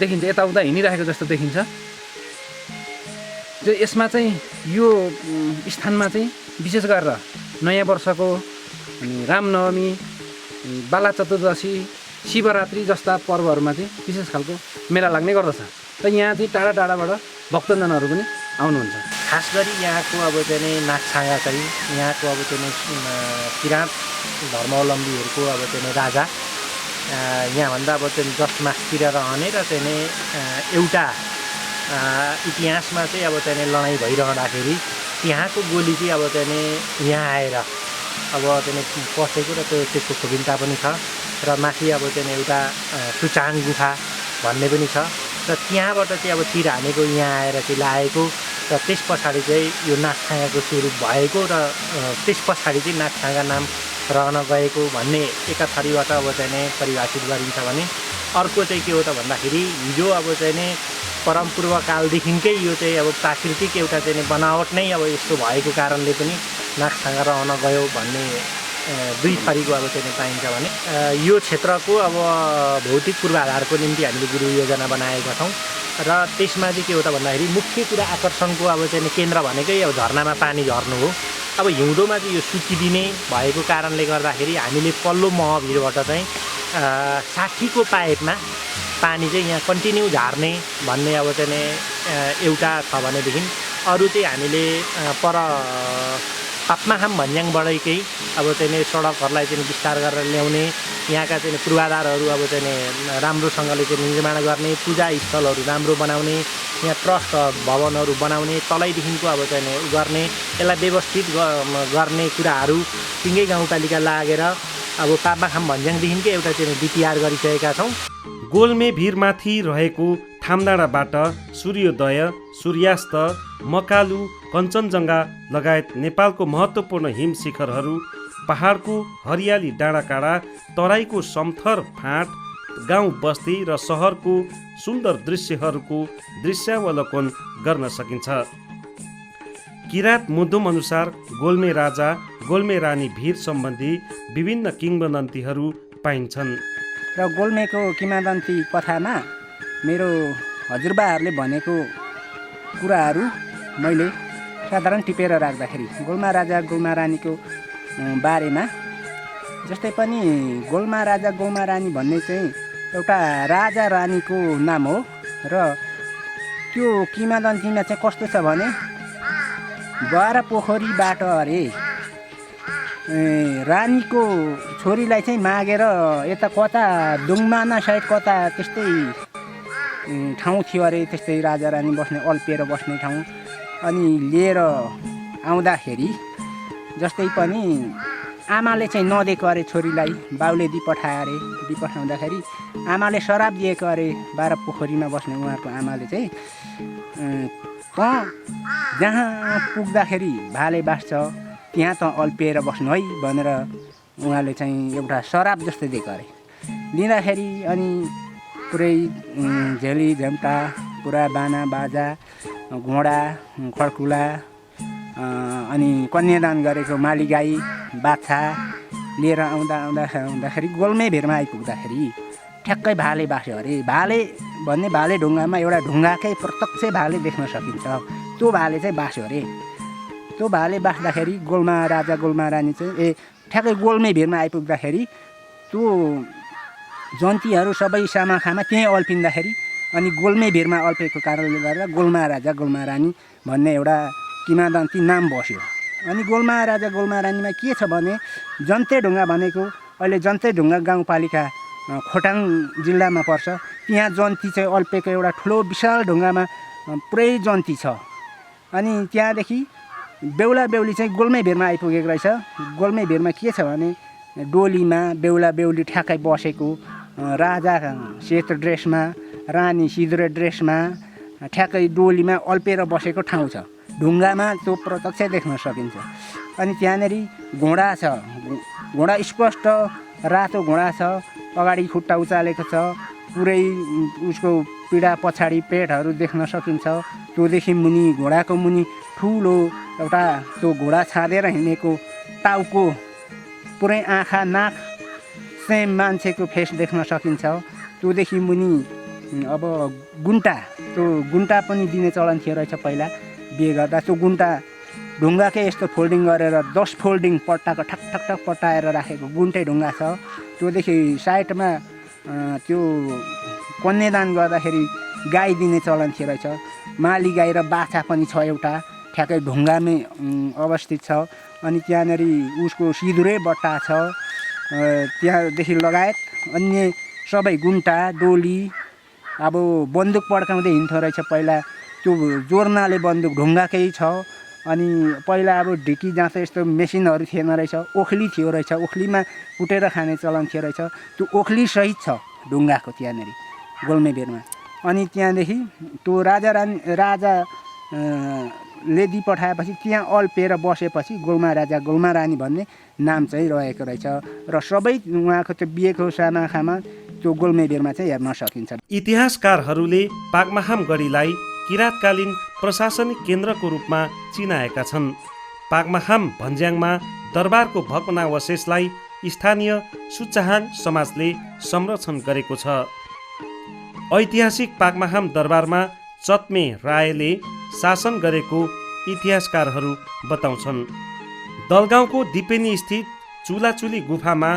देखिन्छ, यताउता हिँडिरहेको जस्तो देखिन्छ। यसमा चाहिँ यो स्थानमा चाहिँ विशेष गरेर नयाँ वर्षको अनि रामनवमी, बाला चतुर्दशी, शिवरात्रि जस्ता पर्वहरूमा चाहिँ विशेष खालको मेला लाग्ने गर्दछ र यहाँ चाहिँ टाढा टाढाबाट भक्तजनहरू पनि आउनुहुन्छ। खास गरी यहाँको अब चाहिँ नाकछाँगा चाहिँ यहाँको अब चाहिँ किराँत धर्मावलम्बीहरूको अब चाहिँ राजा यहाँभन्दा अब चाहिँ 10 मासतिर रहने र चाहिँ एउटा इतिहासमा चाहिँ अब चाहिँ लडाइँ भइरहँदाखेरि त्यहाँको गोली चाहिँ अब चाहिँ यहाँ आएर अब चाहिँ पसेको र त्यसको खोबिन्ता पनि छ र माथि अब चाहिँ एउटा सुचाङ गुफा भन्ने पनि छ र त्यहाँबाट चाहिँ अब तीर हानेको यहाँ आएर चाहिँ लागेको र त्यस पछाडि चाहिँ यो नाकछाँगाको सुरु भएको र त्यस पछाडि चाहिँ नाकछाँगा नाम रहन गएको भन्ने एका थरीबाट अब चाहिँ परिभाषित गरिन्छ भने अर्को चाहिँ के हो त भन्दाखेरि हिजो अब चाहिँ परम पूर्वकालदेखिकै यो चाहिँ अब प्राकृतिक एउटा चाहिँ बनावट नै अब यस्तो भएको कारणले पनि नाकछाँगा रहन गयो भन्ने दुई थरीको अब चाहिँ पाइन्छ भने यो क्षेत्रको अब भौतिक पूर्वाधारको निम्ति हामीले गृह योजना बनाएका छौँ र त्यसमा चाहिँ के हो त भन्दाखेरि मुख्य कुरा आकर्षणको अब चाहिँ केन्द्र भनेकै अब झरनामा पानी झर्नु हो। अब हिउँदोमा चाहिँ यो सुकिदिने भएको कारणले गर्दाखेरि हामीले पल्लो महभिरबाट चाहिँ 60को पाइपमा पानी चाहिँ यहाँ कन्टिन्यू झार्ने भन्ने अब चाहिँ एउटा छ भनेदेखि अरू चाहिँ हामीले पर पापमाखाम भन्ज्याङबाटै अब चाहिँ सडकहरूलाई चाहिँ विस्तार गरेर ल्याउने, यहाँका चाहिँ पूर्वाधारहरू अब चाहिँ राम्रोसँगले चाहिँ निर्माण गर्ने, पूजा स्थलहरू राम्रो बनाउने, यहाँ ट्रस्ट भवनहरू बनाउने, तलैदेखिको अब चाहिँ गर्ने, यसलाई व्यवस्थित गर्ने कुराहरू सिङ्गै गाउँपालिका लागेर अब पापमाखाम भन्ज्याङदेखिकै एउटा चाहिँ डिपिआर गरिसकेका छौँ। गोल्मे भिरमाथि रहेको थामडाँडाबाट सूर्योदय, सूर्यास्त, मकालु, कञ्चनजङ्घा लगायत नेपालको महत्त्वपूर्ण हिम शिखरहरू, पहाडको हरियाली डाँडाकाँडा, तराईको समथर फाँट, गाउँ बस्ती र सहरको सुन्दर दृश्यहरूको दृश्यावलोकन गर्न सकिन्छ। किराँत मुद्दुम अनुसार गोल्मे राजा, गोल्मे रानी भिर सम्बन्धी विभिन्न किंवदन्तीहरू पाइन्छन् र गोल्मेको किंवदन्ती कथामा मेरो हजुरबाहरूले भनेको कुराहरू मैले साधारण टिपेर राख्दाखेरि गोल्मा राजा गोल्मा रानीको बारेमा जस्तै पनि गोल्मा राजा गोल्मा रानी भन्ने चाहिँ एउटा राजा रानीको नाम हो र त्यो किंवदन्तीमा चाहिँ कस्तो छ भने बाह्र पोखरीबाट अरे रानीको छोरीलाई चाहिँ मागेर यता कता दुङमाना साइड कता त्यस्तै ठाउँ थियो अरे, त्यस्तै राजा रानी बस्ने अल्पिएर बस्ने ठाउँ, अनि लिएर आउँदाखेरि जस्तै पनि आमाले चाहिँ नदिएको अरे छोरीलाई, बाउले दिपठाए अरे, दिपठाउँदाखेरि आमाले शराब दिएको अरे बाह्र पोखरीमा बस्ने उहाँको आमाले चाहिँ जहाँ पुग्दाखेरि भाले बाँच्छ त्यहाँ त अल्पिएर बस्नु है भनेर उहाँले चाहिँ एउटा शराब जस्तै दिएको अरे। दिँदाखेरि अनि पुरै झेली झम्टा पुरा बाना बाजा घोडा खड्कुला अनि कन्यादान गरेको माली गाई बाछा लिएर आउँदाखेरि गोल्मे भेरमा आइपुग्दाखेरि ठ्याक्कै भाले बास्यो अरे। भाले भन्ने भाले ढुङ्गामा एउटा ढुङ्गाकै प्रत्यक्ष भाले देख्न सकिन्छ, त्यो भाले चाहिँ बास्यो अरे। त्यो भाले बास्दाखेरि गोल्मा राजा गोल्मा रानी चाहिँ ठ्याक्कै गोल्मे भेरमा आइपुग्दाखेरि त्यो जन्तीहरू सबै सामाखामा त्यहीँ अल्पिँदाखेरि अनि गोल्मे भेरमा अल्पेको कारणले गर्दा गोल्मा राजा गोल्मा रानी भन्ने एउटा किंवदन्ती नाम बस्यो। अनि गोल्मा राजा गोल्मा रानीमा के छ भने जन्ते ढुङ्गा भनेको अहिले जन्ते ढुङ्गा गाउँपालिका खोटाङ जिल्लामा पर्छ। त्यहाँ जन्ती चाहिँ अल्पेको एउटा ठुलो विशाल ढुङ्गामा पुरै जन्ती छ। अनि त्यहाँदेखि बेहुला बेहुली चाहिँ गोल्मे भेरमा आइपुगेको रहेछ। गोल्मे भेरमा के छ भने डोलीमा बेहुला बेहुली ठ्याक्कै बसेको, राजा सेतो ड्रेसमा रानी सिँदुरे ड्रेसमा ठ्याक्कै डोलीमा अल्पेर बसेको ठाउँ छ। ढुङ्गामा त्यो प्रत्यक्ष देख्न सकिन्छ। अनि त्यहाँनेरि घोडा छ, घोडा स्पष्ट रातो घोडा छ, अगाडि खुट्टा उचालेको छ, पुरै उसको पीडा पछाडि पेटहरू देख्न सकिन्छ। त्योदेखि मुनि घोडाको मुनि ठुलो एउटा त्यो घोडा छाँदेर हिँडेको टाउको पुरै आँखा नाक सेम मान्छेको फेस देख्न सकिन्छ। त्योदेखि मुनि अब गुन्टा, त्यो गुन्टा पनि दिने चलन थियो रहेछ पहिला बिहे गर्दा। त्यो गुन्टा ढुङ्गाकै यस्तो फोल्डिङ गरेर 10 फोल्डिङ पट्टाको ठक ठक ठक पट्टाएर राखेको गुन्टे ढुङ्गा छ। त्योदेखि साइडमा त्यो कन्यादान गर्दाखेरि गाई दिने चलन थियो रहेछ। माली गाई र बाछा पनि छ एउटा, ठ्याक्कै ढुङ्गामै अवस्थित छ। अनि त्यहाँनेरि उसको सिँदुरे बट्टा छ। त्यहाँदेखि लगायत अन्य सबै गुन्टा डोली, अब बन्दुक पड्काउँदै हिँड्थ्यो रहेछ पहिला। त्यो जोर्नाले बन्दुक ढुङ्गाकै छ। अनि पहिला अब ढिकी जाँच यस्तो मेसिनहरू थिएन रहेछ, ओखली थियो रहेछ, ओखलीमा कुटेर खाने चलन थियो रहेछ। त्यो ओखली सहित छ ढुङ्गाको त्यहाँनेरि गोल्मे भेरमा। अनि त्यहाँदेखि त्यो राजाले दि पठाएपछि त्यहाँ अल्पेर बसेपछि गोल्मा राजा गोल्मा रानी भन्ने नाम चाहिँ रहेको रहेछ। र सबै उहाँको त्यो बिहेको सामाखामा त्यो गोल्मे भेरमा चाहिँ हेर्न सकिन्छ। इतिहासकारहरूले पाक्माहाम गढीलाई किराँतकालीन प्रशासनिक केन्द्रको रूपमा चिनाएका छन्। पाक्माहाम भन्ज्याङमा दरबारको भग्नावशेषलाई स्थानीय सुचाहाङ समाजले संरक्षण गरेको छ। ऐतिहासिक पाक्माहाम दरबारमा चत्मे रायले शासन गरेको इतिहासकारहरू बताउँछन्। दलगाउँको दिपेनी स्थित चुलाचुली गुफामा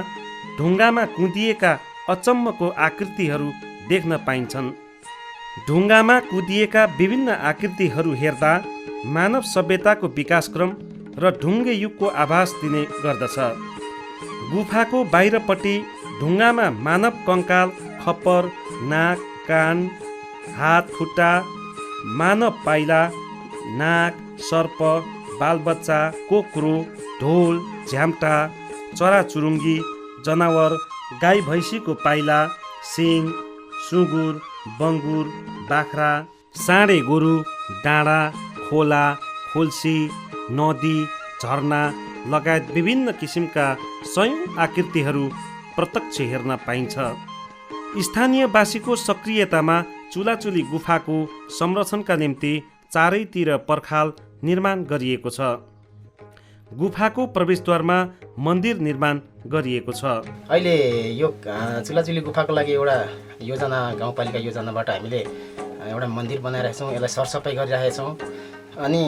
ढुङ्गामा कुदिएका अचम्मको आकृतिहरू देख्न पाइन्छन्। ढुङ्गामा कुदिएका विभिन्न आकृतिहरू हेर्दा मानव सभ्यताको विकासक्रम र ढुङ्गे युगको आभास दिने गर्दछ। गुफाको बाहिरपट्टि ढुङ्गामा मानव कङ्काल, खप्पर, नाक, कान, हात, खुट्टा, मानव पाइला, नाग, सर्प, बालबच्चा, कोक्रो, ढोल, झ्याम्टा, चराचुरुङ्गी, जनावर, गाई भैँसीको पाइला, सिङ, सुँगुर, बङ्गुर, बाख्रा, साँडे गोरु, डाँडा, खोला, खोल्सी, नदी, झरना लगायत विभिन्न किसिमका सयौं आकृतिहरू प्रत्यक्ष हेर्न पाइन्छ। स्थानीयवासीको सक्रियतामा चुलाचुली गुफाको संरक्षणका निम्ति चारैतिर पर्खाल निर्माण गरिएको छ। गुफाको प्रवेशद्वारमा मन्दिर निर्माण गरिएको छ। अहिले यो चुलाचुली गुफाको लागि एउटा योजना, गाउँपालिका योजनाबाट हामीले एउटा मन्दिर बनाइरहेका छौँ, यसलाई सरसफाइ गरिरहेका छौँ। अनि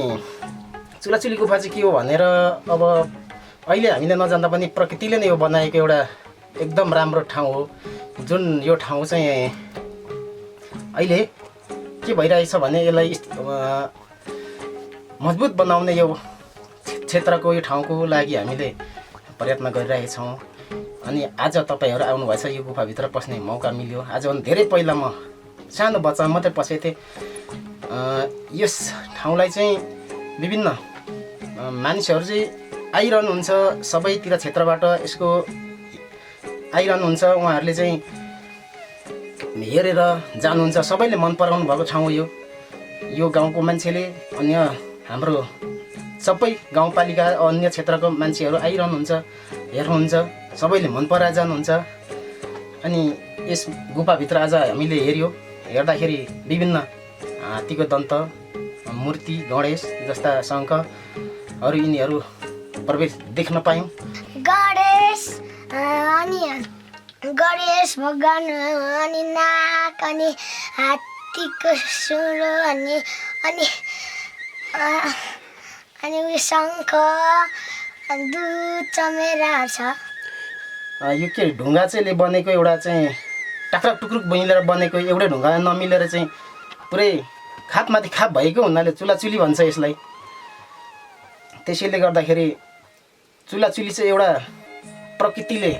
चुलाचुली गुफा चाहिँ के हो भनेर अब अहिले हामीले नजान्दा पनि प्रकृतिले नै यो बनाएको एउटा एकदम राम्रो ठाउँ हो। जुन यो ठाउँ चाहिँ अहिले के भइरहेछ भने यसलाई मजबुत बनाउने यो क्षेत्रको यो ठाउँको लागि हामीले प्रयत्न गरिरहेछौँ। अनि आज तपाईँहरू आउनुभएछ, यो गुफाभित्र पस्ने मौका मिल्यो। आजभन्दा धेरै पहिला म सानो बच्चा मात्रै पसेको थिएँ। यस ठाउँलाई चाहिँ विभिन्न मानिसहरू चाहिँ आइरहनुहुन्छ, सबैतिर क्षेत्रबाट यसको आइरहनुहुन्छ। उहाँहरूले चाहिँ हेरेर जानुहुन्छ, सबैले मन पराउनु भएको ठाउँ हो यो गाउँको मान्छेले। अन्य हाम्रो सबै गाउँपालिका अन्य क्षेत्रको मान्छेहरू आइरहनुहुन्छ, हेर्नुहुन्छ, सबैले मन पराएर जानुहुन्छ। अनि यस गुफाभित्र आज हामीले हेर्दाखेरि विभिन्न हात्तीको दन्त, मूर्ति, गणेश जस्ता शङ्खहरू यिनीहरू प्रवेश देख्न पायौँ। गणेश भगवान अनि नाग अनि हात्तीको सुँडो अनि उयो शङ्ख दुध चमेरा छ। यो के ढुङ्गा चाहिँ बनेको एउटा चाहिँ टाक्राक टुक्रुक मिलेर बनेको एउटै ढुङ्गा नमिलेर चाहिँ पुरै खापमाथि खाप भएको हुनाले चुलाचुली भन्छ यसलाई। त्यसैले गर्दाखेरि चुलाचुली चाहिँ एउटा प्रकृतिले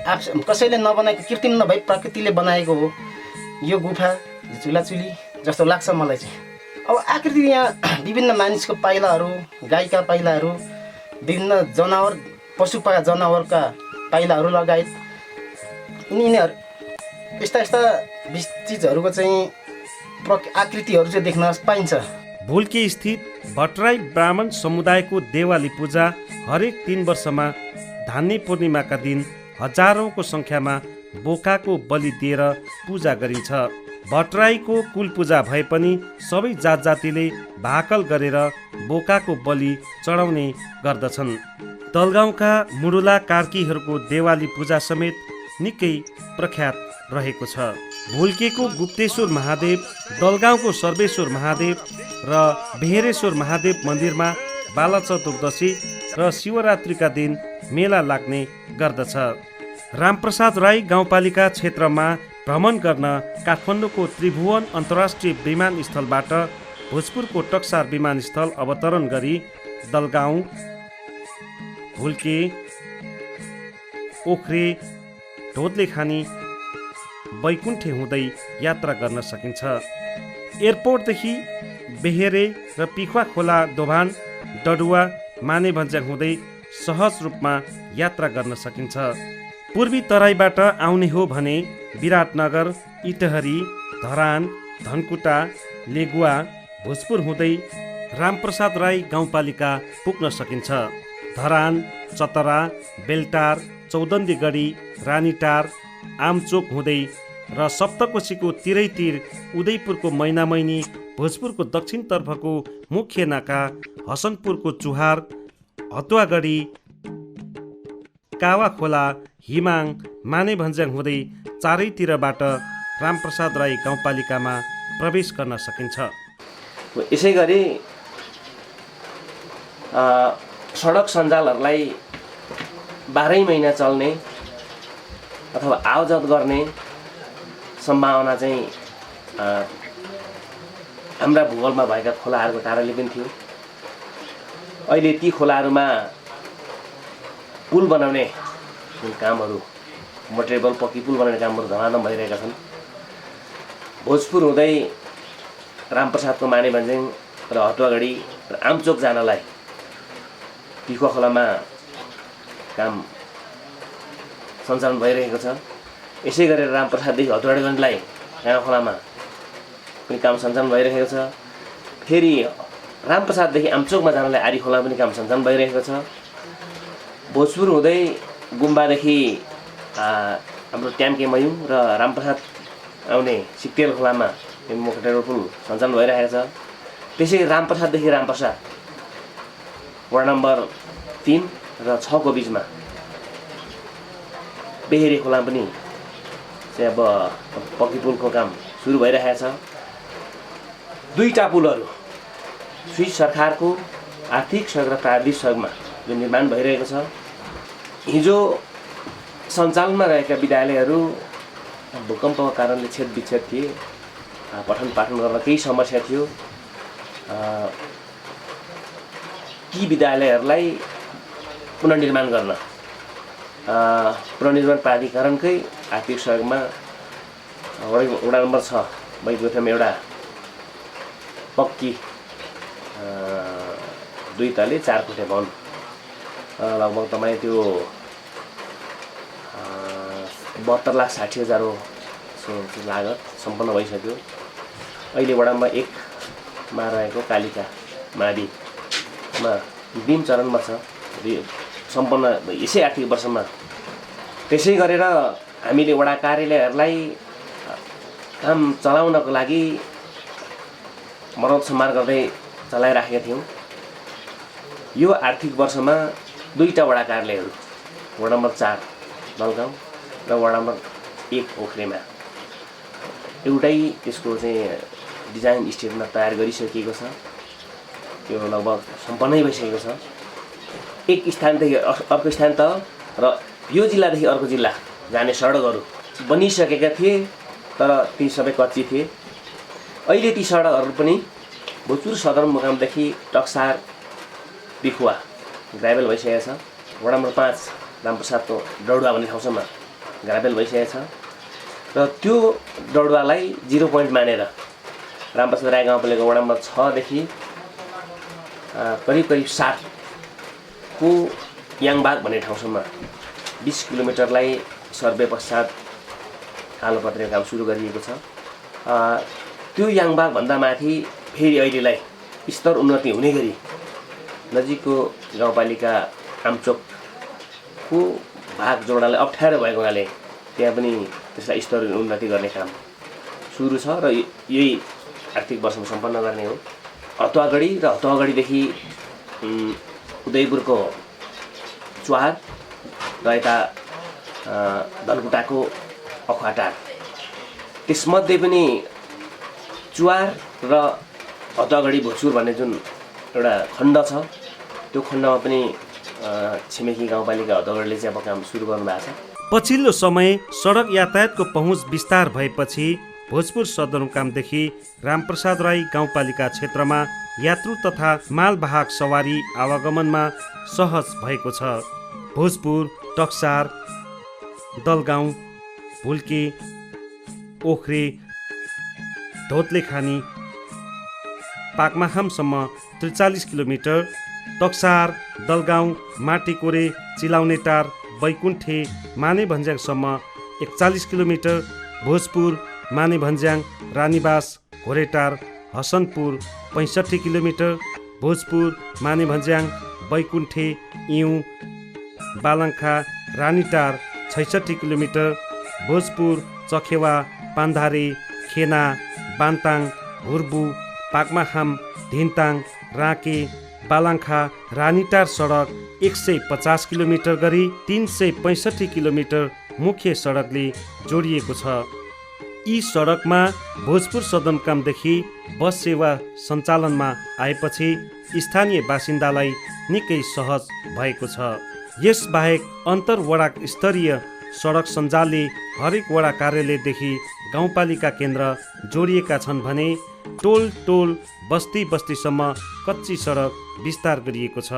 कसैले नबनाएको, कृत्रिम नभई प्रकृतिले बनाएको हो यो गुफा चुलाचुली जस्तो लाग्छ मलाई चाहिँ। अब आकृति यहाँ विभिन्न मानिसको पाइलाहरू, गाईका पाइलाहरू, विभिन्न जनावर पशुपा जनावरका पाइलाहरू लगायत यिनीहरू यस्ता चिजहरूको चाहिँ आकृतिहरू चाहिँ देख्न पाइन्छ। भुल्के स्थित भट्टराई ब्राह्मण समुदायको देवाली पूजा हरेक 3 वर्षमा धान्ने पूर्णिमाका दिन हजारौंको संख्यामा बोकाको बलि दिएर पूजा गरिन्छ। भट्टराईको कुल पूजा भए पनि सबै जात जातिले भाकल गरेर बोकाको बलि चढाउने गर्दछन्। दलगाउँका मुडुला कार्कीहरूको देवाली पूजा समेत निकै प्रख्यात रहेको छ। भुल्केको गुप्तेश्वर महादेव, दलगाउँको सर्वेश्वर महादेव र बेहेरेश्वर महादेव मन्दिरमा बाला चतुर्दशी र शिवरात्रिका दिन मेला लाग्ने गर्दछ। रामप्रसाद राई गाउँपालिका क्षेत्रमा भ्रमण गर्न काठमाडौँको त्रिभुवन अन्तर्राष्ट्रिय विमानस्थलबाट भोजपुरको टक्सार विमानस्थल अवतरण गरी दलगाउँ, भुल्के, ओख्रे, ढोदलेखानी, बैकुण्ठे हुँदै यात्रा गर्न सकिन्छ। एयरपोर्टदेखि बेहेरे र पिखुवा खोला, दोभान, डडुवा, मानेभन्ज्याङ हुँदै सहज रूपमा यात्रा गर्न सकिन्छ। पूर्वी तराईबाट आउने हो भने विराटनगर, इटहरी, धरान, धनकुटा, लेगुवा, भोजपुर हुँदै रामप्रसाद राई गाउँपालिका पुग्न सकिन्छ। धरान, चतरा, बेलटार, चौदन्दी, रानीटार, आमचोक हुँदै र सप्तकोशीको तिरैतिर उदयपुरको मैनामैनी, भोजपुरको दक्षिणतर्फको मुख्य नाका, हसनपुरको चुहार, हतुवागढी, कावाखोला, हिमाङ, मानेभन्ज्याङ हुँदै चारैतिरबाट रामप्रसाद राई गाउँपालिकामा प्रवेश गर्न सकिन्छ। यसै गरी सडक सञ्जालहरूलाई 12 महिना चल्ने अथवा आवजात गर्ने सम्भावना चाहिँ हाम्रा भूगोलमा भएका खोलाहरूको कारणले पनि थियो। अहिले ती खोलाहरूमा पुल बनाउने कामहरू, मोटरेबल पक्की पुल बनाउने कामहरू धमाधम भइरहेका छन्। भोजपुर हुँदै रामप्रसादको मानेभन्ज्याङ र हतुवागढी र आमचोक जानलाई पिखुवा खोलामा काम सञ्चालन भइरहेको छ। यसै गरेर रामप्रसाददेखि हतुवागढीलाई काँडा खोलामा पनि काम सञ्चालन भइरहेको छ। फेरि रामप्रसाददेखि आमचोकमा जानलाई आरी खोलामा पनि काम सञ्चालन भइरहेको छ। भोजपुर हुँदै गुम्बादेखि हाम्रो ट्याम्के मयौँ र रामप्रसाद आउने सिक्तेल खोलामा मोटरेबल पुल सञ्चालन भइरहेको छ। त्यसै रामप्रसाददेखि रामप्रसाद वडा नम्बर 3 र 6 को बिचमा बेहेरे खोला पनि चाहिँ अब पक्की पुलको काम सुरु भइरहेको छ। 2टा पुलहरू स्विस सरकारको आर्थिक सहयोग र प्राविधिक सहयोगमा जो निर्माण भइरहेको छ। हिजो सञ्चालनमा रहेका विद्यालयहरू भूकम्पको कारणले छेदविच्छेद थिए, पठन पाठन गर्न केही समस्या थियो। ती विद्यालयहरूलाई पुनर्निर्माण गर्न पुनर्निर्माण प्राधिकरणकै आर्थिक सहयोगमा वडा नम्बर 6 बैगुठामा एउटा पक्की 2 तले 4 कोठे भवन लगभग तपाईँ त्यो 72,60,000 लागत सम्पन्न भइसक्यो। अहिले वडा नम्बर 1 मा रहेको कालिका माविमा अन्तिम चरणमा छ सम्पन्न यसै आर्थिक वर्षमा। त्यसै गरेर हामीले वडा कार्यालयहरूलाई काम चलाउनको लागि मर्मत सम्हार गर्दै चलाइराखेका थियौँ। यो आर्थिक वर्षमा 2टा वडा कार्यालयहरू, वडा नम्बर 4 दलगाउँ र वडा नम्बर 1 ओखरेमा एउटै त्यसको चाहिँ डिजाइन स्टेटमा तयार गरिसकिएको छ। त्यो लगभग सम्पन्नै भइसकेको छ। एक स्थानदेखि अर्को स्थान त र यो जिल्लादेखि अर्को जिल्ला जाने सडकहरू बनिसकेका थिए, तर ती सबै कच्ची थिए। अहिले ती सडकहरू पनि भोजपुर सदरमुकामदेखि टक्सार बिखुवा ग्राभेल भइसकेको छ। वडा नम्बर 5 रामप्रसादको डौडुवा भन्ने ठाउँसम्म ग्राभेल भइसकेको छ र त्यो डौडुवालाई 0 पोइन्ट मानेर रामप्रसाद राई गाउँपालिकाको वडा नम्बर 6 देखि करिब 7 को याङबाग भन्ने ठाउँसम्म 20 किलोमिटरलाई सर्वे पश्चात कालोपत्रेको काम सुरु गरिएको छ। त्यो याङबाग भन्दा माथि फेरि अहिलेलाई स्तर उन्नति हुने गरी नजिकको गाउँपालिका आमचोकको भाग जोड्नलाई अप्ठ्यारो भएको हुनाले त्यहाँ पनि त्यसलाई स्तर उन्नति गर्ने काम सुरु छ र यही आर्थिक वर्षमा सम्पन्न गर्ने हो। हतुवागढी र हतुवागढीदेखि उदयपुरको चुहार र यता धनकुटाको अखुवाटार, त्यसमध्ये पनि चुहार र हतुवागढी भोजपुर भन्ने जुन एउटा खण्ड छ, त्यो खण्डमा पनि छिमेकी गाउँपालिका हतुवागढीले चाहिँ अब काम सुरु गर्नुभएको छ। पछिल्लो समय सडक यातायातको पहुँच विस्तार भएपछि भोजपुर सदरमुकामदेखि रामप्रसाद राई गाउँपालिका क्षेत्रमा यात्रु तथा मालवाहक सवारी आवागमनमा सहज भएको छ। भोजपुर, टक्सार, दलगाउँ, भुल्की, ओखरे, धोत्लेखानी, पाकमाखामसम्म 43 किलोमिटर, टक्सार, दलगाउँ, माटीकोरे, चिलाउनेटार, बैकुण्ठे, मानेभन्ज्याङसम्म 41 kilometre, Bhojpur, Manebhanjyang, Ranibas, Ghoretar, Hasanpur 65 kilometre, Bhojpur, Manebhanjyang, Baikunthe, Iun, Balankha, Ranitar 66 kilometre, Bhojpur, Chakhewa, Pandhare, Khena, Bantang, Hurbu, Pakmakham, Dhintang, Ranke, Balankha, Ranitar सडक 150 किलोमिटर गरी 365 किलोमिटर मुख्य सडकले जोडिएको छ। यी सडकमा भोजपुर सदरमुकामदेखि बस सेवा सञ्चालनमा आएपछि स्थानीय बासिन्दालाई निकै सहज भएको छ। यसबाहेक अन्तर्वडा स्तरीय सडक सञ्जालले हरेक वडा कार्यालयदेखि गाउँपालिका केन्द्र जोडिएका छन् भने टोल टोल बस्ती बस्तीसम्म कच्ची सडक विस्तार गरिएको छ।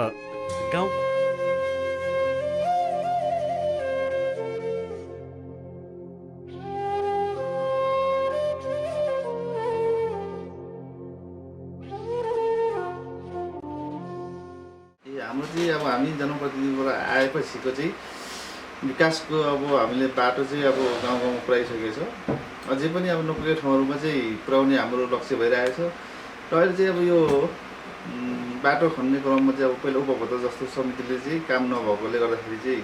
हाम्रो चाहिँ अब हामी जनप्रतिनिधिबाट आएपछिको चाहिँ विकासको अब हामीले बाटो चाहिँ अब गाउँ गाउँमा पुऱ्याइसकेको छ। अझै पनि अब नपुगेको ठाउँहरूमा चाहिँ पुऱ्याउने हाम्रो लक्ष्य भइरहेको छ। र अहिले चाहिँ अब यो बाटो खन्ने क्रममा चाहिँ अब पहिला उपभोक्ता जस्तो समितिले चाहिँ काम नभएकोले गर्दाखेरि चाहिँ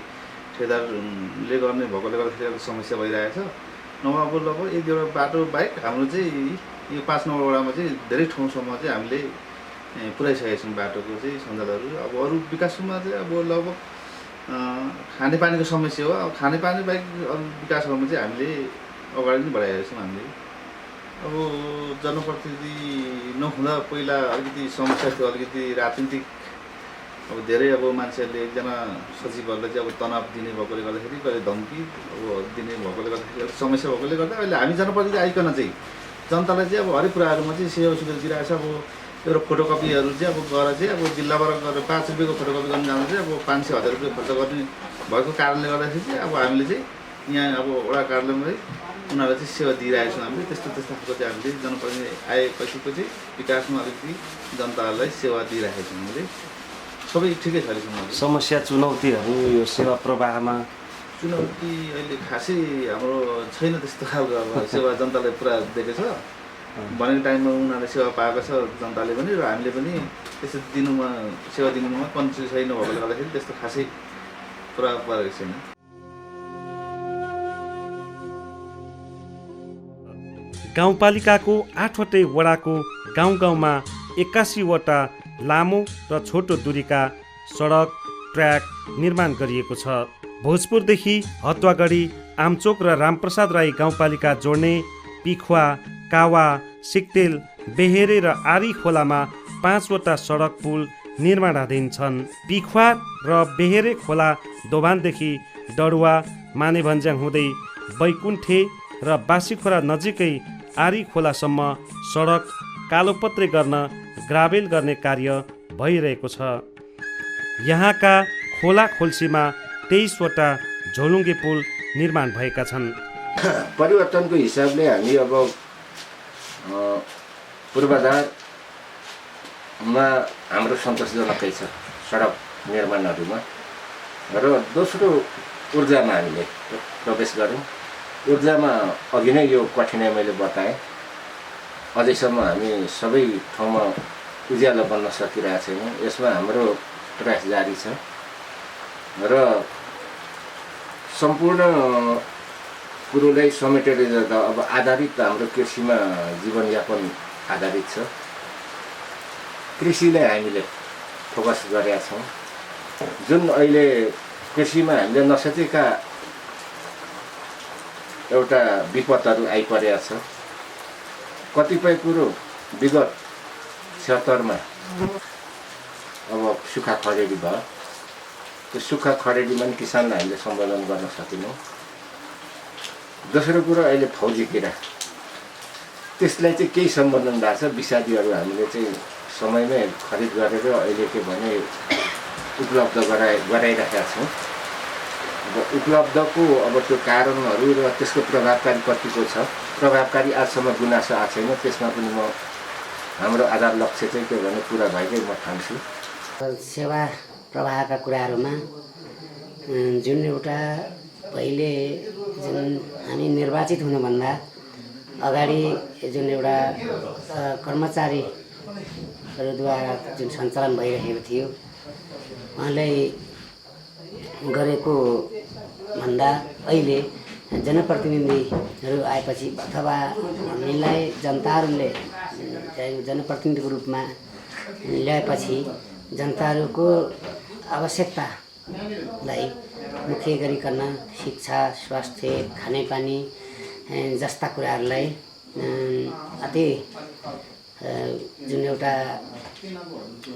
ठेकेदारले गर्ने भएकोले गर्दाखेरि अब समस्या भइरहेको छ। नभए अब लगभग 1-2 बाटो बाहेक हाम्रो चाहिँ यो 5 नम्बर वडामा चाहिँ धेरै ठाउँसम्म चाहिँ हामीले पुऱ्याइसकेका छौँ बाटोको चाहिँ सञ्जालहरू। अब अरू विकासमा चाहिँ अब लगभग खानेपानीको समस्या हो। अब खानेपानी बाहेक अरू विकासहरूमा चाहिँ हामीले अगाडि नै बढाइरहेका छौँ। हामीले अब जनप्रतिनिधि नहुँदा पहिला अलिकति समस्या थियो, अलिकति राजनीतिक अब धेरै अब मान्छेहरूले एकजना सचिवहरूलाई चाहिँ अब तनाव दिने भएकोले गर्दाखेरि कहिले धम्की अब दिने भएकोले गर्दाखेरि समस्या भएकोले गर्दा अहिले हामी जनप्रतिनिधि आइकन चाहिँ जनतालाई चाहिँ अब हरेक कुराहरूमा चाहिँ सेवा सुविधा दिइरहेको छ। अब एउटा फोटोकपीहरू चाहिँ अब गएर चाहिँ अब जिल्लाबाट गएर 5 रुपियाँको फोटोकपी गर्न जाँदा चाहिँ अब 500-1000 रुपियाँ खर्च गर्ने भएको कारणले गर्दाखेरि चाहिँ अब हामीले चाहिँ यहाँ अब वडा कार्यालयमै उनीहरूलाई चाहिँ सेवा दिइरहेको छौँ। हामीले त्यस्तो खालको चाहिँ हामीले जनप्रतिनिधि आएपछिको चाहिँ विकासमा अलिकति जनताहरूलाई सेवा दिइरहेको छौँ। हामीले सबै ठिकै छ। समस्या चुनौतीहरू यो सेवा प्रवाहमा चुनौती अहिले खासै हाम्रो छैन त्यस्तो खालको अब सेवा जनतालाई पुरा दिएको छ। भनेको टाइममा उनीहरूले सेवा पाएको छ जनताले पनि र हामीले पनि त्यसो दिनुमा सेवा दिनुमा कन्जुसै नभएकोले गर्दाखेरि त्यस्तो खासै प्रभाव परेको छैन। गाउँपालिकाको 8वटै वडाको गाउँ गाउँमा 81वटा लामो र छोटो दूरीका सडक ट्र्याक निर्माण गरिएको छ। भोजपुरदेखि हतुवागढी, आमचोक र रामप्रसाद राई गाउँपालिका जोड्ने पिखुवा, कावा, सिक्तेल, बेहेरे र आरी खोलामा 5वटा सडक पुल निर्माणाधीन छन्। पिखुवा र बेहेरे खोला दोभानदेखि डडुवा, मानेभन्ज्याङ हुँदै बैकुण्ठे र बासीखोरा नजिकै आरी खोलासम्म सडक कालोपत्रे गर्न ग्राभेल गर्ने कार्य भइरहेको छ। यहाँका खोला खोल्सीमा 23वटा झोलुङ्गे पुल निर्माण भएका छन्। परिवर्तनको हिसाबले हामी अब पूर्वाधारमा हाम्रो सन्तोषजनकै छ सडक निर्माणहरूमा। र दोस्रो ऊर्जामा हामीले प्रवेश गऱ्यौँ। ऊर्जामा अघि नै यो कठिनाइ मैले बताएँ, अझैसम्म हामी सबै ठाउँमा उज्यालो बन्न सकिरहेको छैनौँ। यसमा हाम्रो प्रयास जारी छ र सम्पूर्ण कुरोलाई समेटेर जाँदा अब आधारित हाम्रो कृषिमा जीवनयापन आधारित छ। कृषिलाई हामीले फोकस गरेका छौँ। जुन अहिले कृषिमा हामीले नसकेका एउटा विपदहरू आइपरेको छ। कतिपय कुरो विगत 76मा अब सुक्खा खडेरी भयो। त्यो सुक्खा खडेरीमा पनि किसानलाई हामीले सम्बोधन गर्न सकेनौँ। दोस्रो कुरो अहिले फौजी किरा, त्यसलाई चाहिँ केही सम्बोधन भएको छ। विषादीहरू हामीले चाहिँ समयमै खरिद गरेर अहिले के भने उपलब्ध गराइरहेका छौँ। अब उपलब्धको अब त्यो कारणहरू र त्यसको प्रभावकारी कतिको छ, प्रभावकारी आजसम्म गुनासो आएको छैन। त्यसमा पनि म हाम्रो आधार लक्ष्य चाहिँ के भने पुरा भएकै म ठान्छु। सेवा प्रवाहका कुराहरूमा जुन एउटा पहिले जुन हामी निर्वाचित हुनुभन्दा अगाडि जुन एउटा कर्मचारीहरूद्वारा जुन सञ्चालन भइरहेको थियो, उहाँले गरेको भन्दा अहिले जनप्रतिनिधिहरू आएपछि अथवा हामीलाई जनताहरूले जनप्रतिनिधिको रूपमा ल्याएपछि जनताहरूको आवश्यकतालाई मुख्य गरिकन शिक्षा, स्वास्थ्य, खानेपानी जस्ता कुराहरूलाई अति जुन एउटा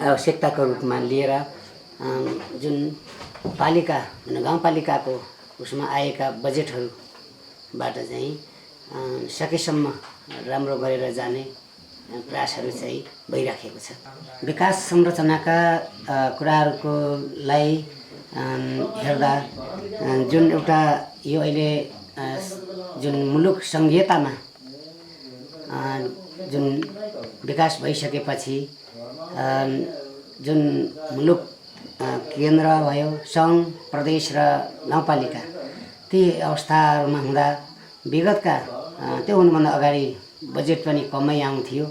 आवश्यकताको रूपमा लिएर जुन पालिका गाउँपालिकाको उसमा आएका बजेटहरूबाट चाहिँ सकेसम्म राम्रो गरेर जाने प्रयासहरू चाहिँ भइराखेको छ। विकास संरचनाका कुराहरूको लागि हेर्दा जुन एउटा यो अहिले जुन मुलुक सङ्घीयतामा जुन विकास भइसकेपछि जुन मुलुक केन्द्र भयो, सङ्घ, प्रदेश र गाउँपालिका, ती अवस्थाहरूमा हुँदा विगतका त्यो हुनुभन्दा अगाडि बजेट पनि कमै आउँथ्यो।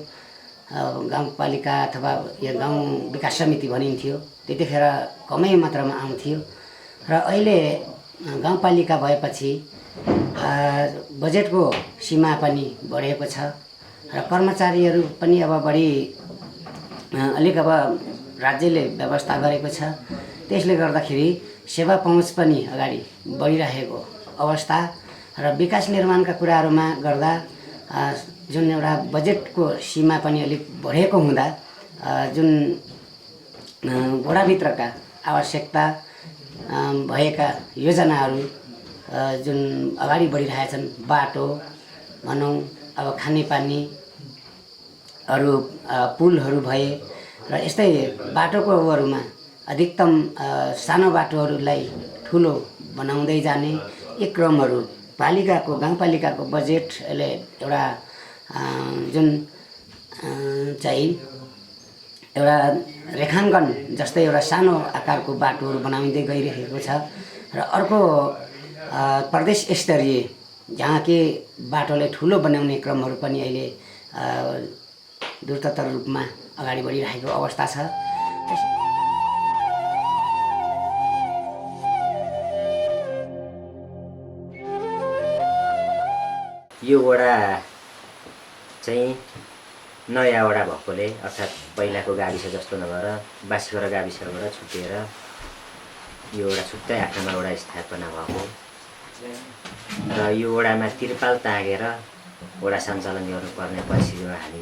गाउँपालिका अथवा यो गाउँ विकास समिति भनिन्थ्यो, त्यतिखेर कमै मात्रामा आउँथ्यो। र अहिले गाउँपालिका भएपछि बजेटको सीमा पनि बढेको छ र कर्मचारीहरू पनि अब बढी अलिक अब राज्यले व्यवस्था गरेको छ। त्यसले गर्दाखेरि सेवा पहुँच पनि अगाडि बढिरहेको अवस्था र विकास निर्माणका कुराहरूमा गर्दा जुन एउटा बजेटको सीमा पनि अलिक बढेको हुँदा जुन वडाभित्रका आवश्यकता भएका योजनाहरू जुन अगाडि बढिरहेछन्, बाटो भनौँ, अब खानेपानी अरू पुलहरू भए र यस्तै बाटोको अरूमा अधिकतम सानो बाटोहरूलाई ठुलो बनाउँदै जाने यी क्रमहरू पालिकाको गाउँपालिकाको बजेटले एउटा जुन चाहिँ एउटा रेखाङ्कन जस्तै एउटा सानो आकारको बाटोहरू बनाउँदै गइरहेको छ। र अर्को प्रदेश स्तरीय जहाँ कि बाटोलाई ठुलो बनाउने क्रमहरू पनि अहिले द्रुततर रूपमा अगाडि बढिरहेको अवस्था छ। यो वडा चाहिँ नयाँ वडा भएकोले अर्थात् पहिलाको गाविस जस्तो नभएर बासीखोरा गाविसबाट छुटेर यो वडा छुट्टै आफ्ना वडा स्थापना भएको र यो वडामा तिरपाल तागेर वडा सञ्चालन गर्नुपर्ने परिस्थितिमा हामी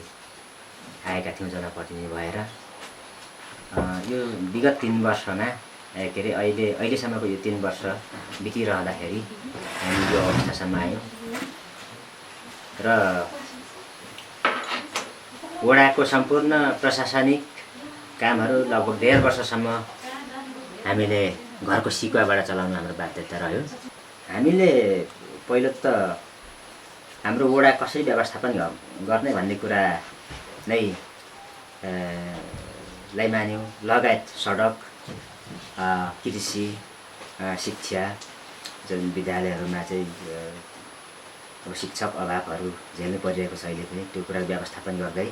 आएका थियौँ जनप्रतिनिधि भएर। यो विगत 3 वर्षमा के अरे अहिलेसम्मको यो 3 वर्ष बितिरहँदाखेरि हामी यो अवस्थासम्म आयौँ र वडाको सम्पूर्ण प्रशासनिक कामहरू लगभग 1.5 वर्षसम्म हामीले घरको सिकुवाबाट चलाउनु हाम्रो बाध्यता रह्यो। हामीले पहिलो त हाम्रो वडा कसरी व्यवस्थापन गर्ने भन्ने कुरा नै मान्यौँ। लगायत सडक, कृषि, शिक्षा, जुन विद्यालयहरूमा चाहिँ अब शिक्षक अभावहरू झेल्नु परिरहेको छ अहिले पनि, त्यो कुरा व्यवस्थापन गर्दै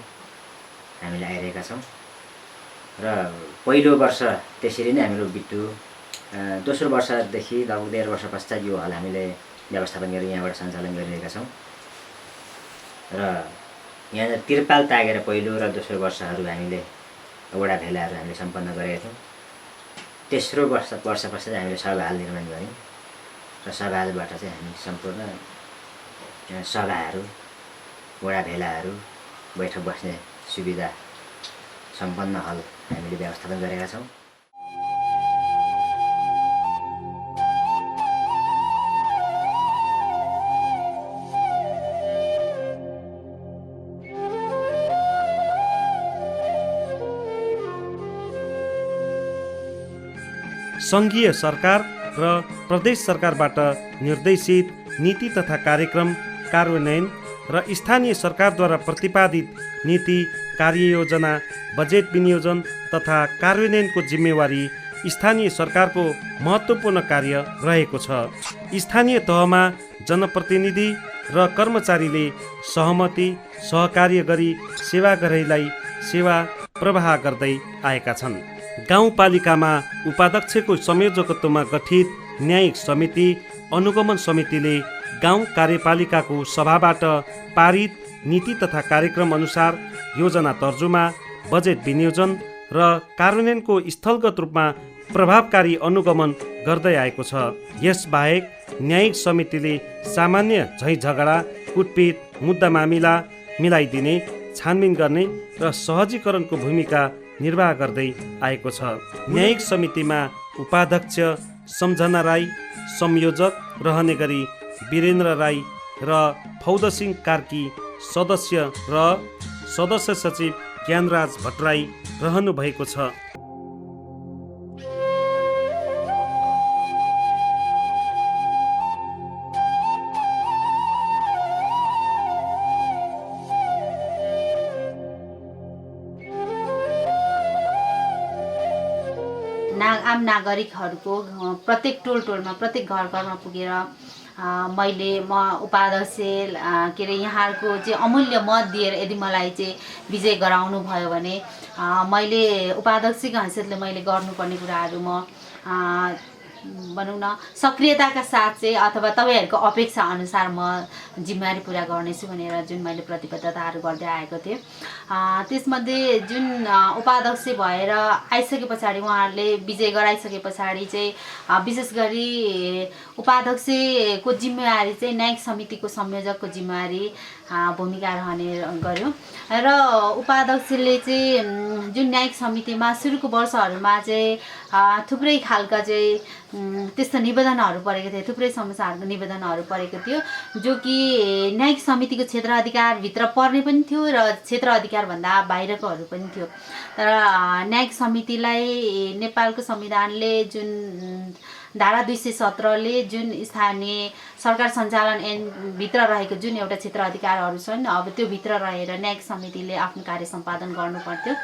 हामीले आइरहेका छौँ र पहिलो वर्ष त्यसरी नै हाम्रो बित्यो। दोस्रो वर्षदेखि लगभग 1.5 वर्ष पश्चात यो हल हामीले व्यवस्थापन गरेर यहाँबाट सञ्चालन गरिरहेका छौँ र यहाँ तिरपाल तागेर पहिलो र दोस्रो वर्षहरू हामीले वडा भेलाहरू हामीले सम्पन्न गरेका थियौँ। तेस्रो वर्ष पश्चात हामीले सभाहाल निर्माण गऱ्यौँ र सभाहालबाट चाहिँ हामी सम्पूर्ण सभाहरू, वडा भेलाहरू, बैठक बस्ने सुविधा सम्पन्न हल हामीले व्यवस्थापन गरेका छौँ। सङ्घीय सरकार र प्रदेश सरकारबाट निर्देशित नीति तथा कार्यक्रम कार्यान्वयन र स्थानीय सरकारद्वारा प्रतिपादित नीति कार्ययोजना, बजेट विनियोजन तथा कार्यान्वयनको जिम्मेवारी स्थानीय सरकारको महत्त्वपूर्ण कार्य रहेको छ। स्थानीय तहमा जनप्रतिनिधि र कर्मचारीले सहमति सहकार्य गरी सेवाग्राहीलाई सेवा प्रवाह गर्दै आएका छन्। गाउँपालिकामा उपाध्यक्षको संयोजकत्वमा गठित न्यायिक समिति, अनुगमन समितिले गाउँ कार्यपालिकाको सभाबाट पारित नीति तथा कार्यक्रम अनुसार योजना तर्जुमा, बजेट विनियोजन र कार्यान्वयनको स्थलगत रूपमा प्रभावकारी अनुगमन गर्दै आएको छ। यसबाहेक न्यायिक समितिले सामान्य झैझगडा, कुटपिट, मुद्दा मामिला मिलाइदिने, छानबिन गर्ने र सहजीकरणको भूमिका निर्वाह गर्दै आएको छ। न्यायिक समितिमा उपाध्यक्ष सम्झना राई, संयोजक रहने गरी वीरेन्द्र राई र फौदसिंह कार्की सदस्य र सदस्य सचिव ज्ञानराज भट्टराई रहनु भएको छ। आम नागरिकहरूको प्रत्येक टोलमा प्रत्येक घरमा पुगेर म उपाध्यक्ष के अरे यहाँहरूको चाहिँ अमूल्य मत दिएर यदि मलाई चाहिँ विजय गराउनु भयो भने मैले उपाध्यक्षको हैसियतले मैले गर्नुपर्ने कुराहरू म भनौँ न सक्रियताका साथ चाहिँ अथवा तपाईँहरूको अपेक्षा अनुसार म जिम्मेवारी पुरा गर्नेछु भनेर जुन मैले प्रतिबद्धताहरू गर्दै आएको थिएँ। त्यसमध्ये जुन उपाध्यक्ष भएर आइसके पछाडि उहाँहरूले विजय गराइसके पछाडि चाहिँ विशेष गरी उपाध्यक्षको जिम्मेवारी चाहिँ न्यायिक समितिको संयोजकको जिम्मेवारी भूमिका रहने गर्यो र उपाध्यक्षले चाहिँ जुन न्यायिक समितिमा सुरुको वर्षहरूमा चाहिँ थुप्रै खालका चाहिँ त्यस्तो निवेदनहरू परेको थियो, थुप्रै समस्याहरूको निवेदनहरू परेको थियो जो कि न्यायिक समितिको क्षेत्र अधिकारभित्र पर्ने पनि थियो र क्षेत्र अधिकारभन्दा बाहिरकोहरू पनि थियो। तर न्यायिक समितिलाई नेपालको संविधानले जुन धारा 217ले जुन स्थानीय सरकार सञ्चालन ऐनभित्र रहेको जुन एउटा क्षेत्र अधिकारहरू छन्, अब त्यो भित्र रहेर न्यायिक समितिले आफ्नो कार्य सम्पादन गर्नुपर्थ्यो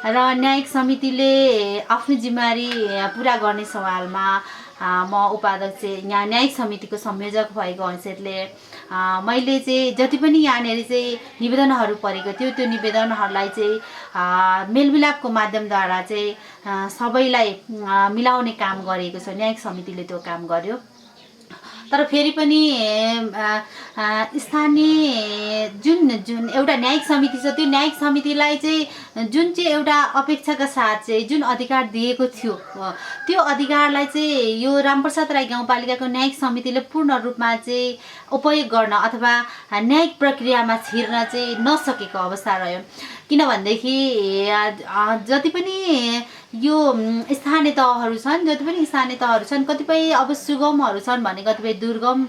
र न्यायिक समितिले आफ्नो जिम्मेवारी पुरा गर्ने सवालमा म उपाध्यक्ष यहाँ न्यायिक समितिको संयोजक भएको हैसियतले मैले चाहिँ जति पनि यहाँनिर चाहिँ निवेदनहरू परेको थियो त्यो निवेदनहरूलाई चाहिँ मेलमिलापको माध्यमद्वारा चाहिँ सबैलाई मिलाउने काम गरेको छ। न्यायिक समितिले त्यो काम गर्यो। तर फेरि पनि स्थानीय जुन एउटा न्यायिक समिति छ त्यो न्यायिक समितिलाई चाहिँ जुन चाहिँ एउटा अपेक्षाका साथ चाहिँ जुन अधिकार दिएको थियो त्यो अधिकारलाई चाहिँ यो रामप्रसाद राई गाउँपालिकाको न्यायिक समितिले पूर्ण रूपमा चाहिँ उपयोग गर्न अथवा न्यायिक प्रक्रियामा छिर्न चाहिँ नसकेको अवस्था रह्यो। किनभनेदेखि जति पनि यो स्थानीय तहहरू छन् कतिपय अब सुगमहरू छन् भने कतिपय दुर्गम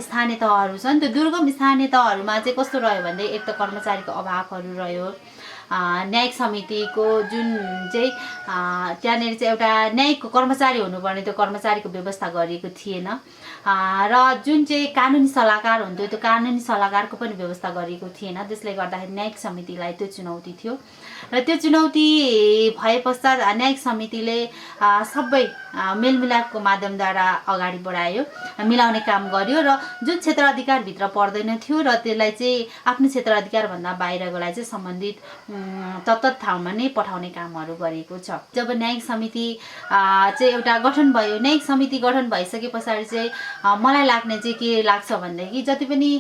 स्थानीय तहहरू छन्। त्यो दुर्गम स्थानीय तहहरूमा चाहिँ कस्तो रह्यो भने एक त कर्मचारीको अभावहरू रह्यो। न्यायिक समितिको जुन चाहिँ त्यहाँनिर चाहिँ एउटा न्यायिकको कर्मचारी हुनुपर्ने त्यो कर्मचारीको व्यवस्था गरिएको थिएन र जुन चाहिँ कानुनी सल्लाहकार हुन्थ्यो त्यो कानुनी सल्लाहकारको पनि व्यवस्था गरिएको थिएन। त्यसले गर्दाखेरि न्यायिक समितिलाई त्यो चुनौती थियो र त्यो चुनौती भए पश्चात न्यायिक समितिले सबै मेलमिलापको माध्यमद्वारा अगाडि बढायो, मिलाउने काम गर्यो र जुन क्षेत्र अधिकारभित्र पर्दैन थियो र त्यसलाई चाहिँ आफ्नो क्षेत्र अधिकारभन्दा बाहिरकोलाई चाहिँ सम्बन्धित तत्त ठाउँमा नै पठाउने कामहरू गरेको छ। जब न्यायिक समिति चाहिँ एउटा गठन भयो, न्यायिक समिति गठन भइसके पछाडि चाहिँ मलाई लाग्ने चाहिँ के लाग्छ भनेदेखि जति पनि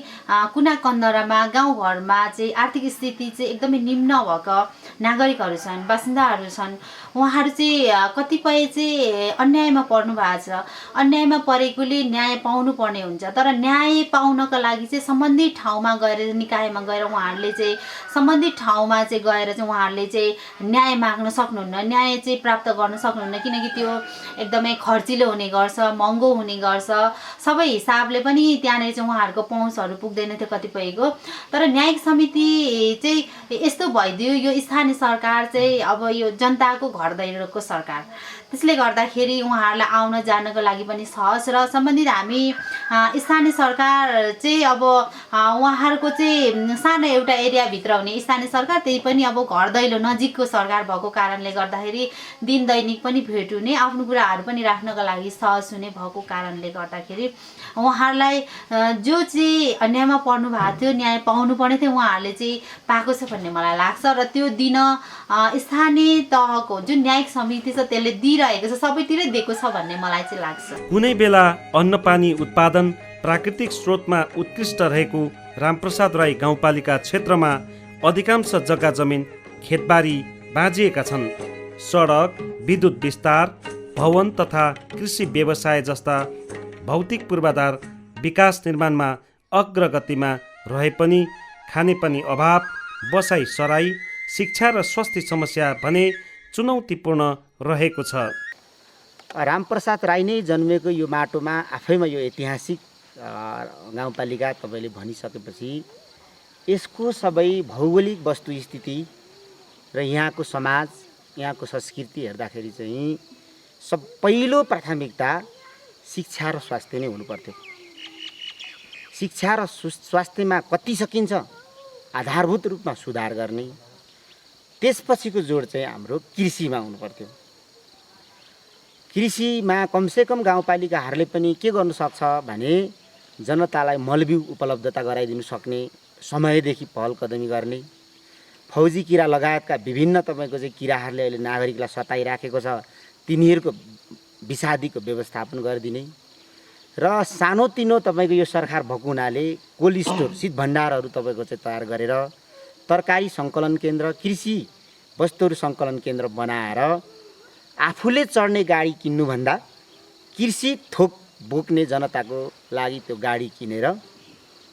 कुना कन्दरामा गाउँघरमा चाहिँ आर्थिक स्थिति चाहिँ एकदमै निम्न भएको नागरिकहरू छन्, बासिन्दाहरू छन्, उहाँहरू चाहिँ कतिपय चाहिँ अन्यायमा पर्नु भएको छ। अन्यायमा परेकोले न्याय पाउनुपर्ने हुन्छ तर न्याय पाउनका लागि चाहिँ सम्बन्धित ठाउँमा गएर निकायमा गएर उहाँहरूले चाहिँ सम्बन्धित ठाउँमा चाहिँ गएर चाहिँ उहाँहरूले चाहिँ न्याय माग्न सक्नुहुन्न, न्याय चाहिँ प्राप्त गर्न सक्नुहुन्न किनकि त्यो एकदमै खर्चिलो हुने गर्छ, महँगो हुने गर्छ। सबै हिसाबले पनि त्यहाँनिर चाहिँ उहाँहरूको पहुँचहरू पुग्दैन थियो कतिपयको। तर न्यायिक समिति चाहिँ यस्तो भइदियो यो स्थानीय सरकार चाहिँ अब यो जनताको घर दैलोको सरकार, त्यसले गर्दाखेरि उहाँहरूलाई आउन जानको लागि पनि सहज र सम्बन्धित हामी स्थानीय सरकार चाहिँ अब उहाँहरूको चाहिँ सानो एउटा एरियाभित्र हुने स्थानीय सरकार, त्यही पनि अब घर दैलो नजिकको सरकार भएको कारणले गर्दाखेरि दिन दैनिक पनि भेट हुने, आफ्नो कुराहरू पनि राख्नको लागि सहज हुने भएको कारणले गर्दाखेरि उहाँहरूलाई जो चाहिँ अन्यायमा पर्नु भएको थियो, न्याय पाउनुपर्ने थियो उहाँहरूले चाहिँ पाएको छ भन्ने मलाई लाग्छ र त्यो दिन स्थानीय तहको जुन न्यायिक समिति छ त्यसले दिइरहेको छ, सबैतिरै दिएको छ भन्ने मलाई चाहिँ लाग्छ। कुनै बेला अन्नपानी उत्पादन प्राकृतिक स्रोतमा उत्कृष्ट रहेको रामप्रसाद राई गाउँपालिका क्षेत्रमा अधिकांश जग्गा जमिन खेतबारी बाँझिएका छन्। सडक, विद्युत विस्तार, भवन तथा कृषि व्यवसाय जस्ता भौतिक पूर्वाधार विकास निर्माणमा अग्रगतिमा रहे पनि खानेपानी अभाव, बसाइ सराई, शिक्षा र स्वास्थ्य समस्या भने चुनौतीपूर्ण रहेको छ। रामप्रसाद राई नै जन्मेको यो माटोमा आफैमा यो ऐतिहासिक गाउँपालिका तपाईँले भनिसकेपछि यसको सबै भौगोलिक वस्तुस्थिति र यहाँको समाज, यहाँको संस्कृति हेर्दाखेरि चाहिँ पहिलो प्राथमिकता शिक्षा र स्वास्थ्य नै हुनुपर्थ्यो। शिक्षा र स्वास्थ्यमा कति सकिन्छ आधारभूत रूपमा सुधार गर्ने, त्यसपछिको जोड चाहिँ हाम्रो कृषिमा हुनुपर्थ्यो। कृषिमा कमसेकम गाउँपालिकाहरूले पनि के गर्नु सक्छ भने जनतालाई मलबिउ उपलब्धता गराइदिनु सक्ने, समयदेखि पहल कदमी गर्ने, फौजी किरा लगायतका विभिन्न तपाईँको चाहिँ किराहरूले अहिले नागरिकलाई सताइराखेको छ तिनीहरूको विषादीको व्यवस्थापन गरिदिने र सानोतिनो तपाईँको यो सरकार भएको हुनाले कोल्ड स्टोर, शीत भण्डारहरू तपाईँको चाहिँ तयार गरेर तरकारी सङ्कलन केन्द्र, कृषि वस्तुहरू सङ्कलन केन्द्र बनाएर आफूले चढ्ने गाडी किन्नुभन्दा कृषि थोक बोक्ने जनताको लागि त्यो गाडी किनेर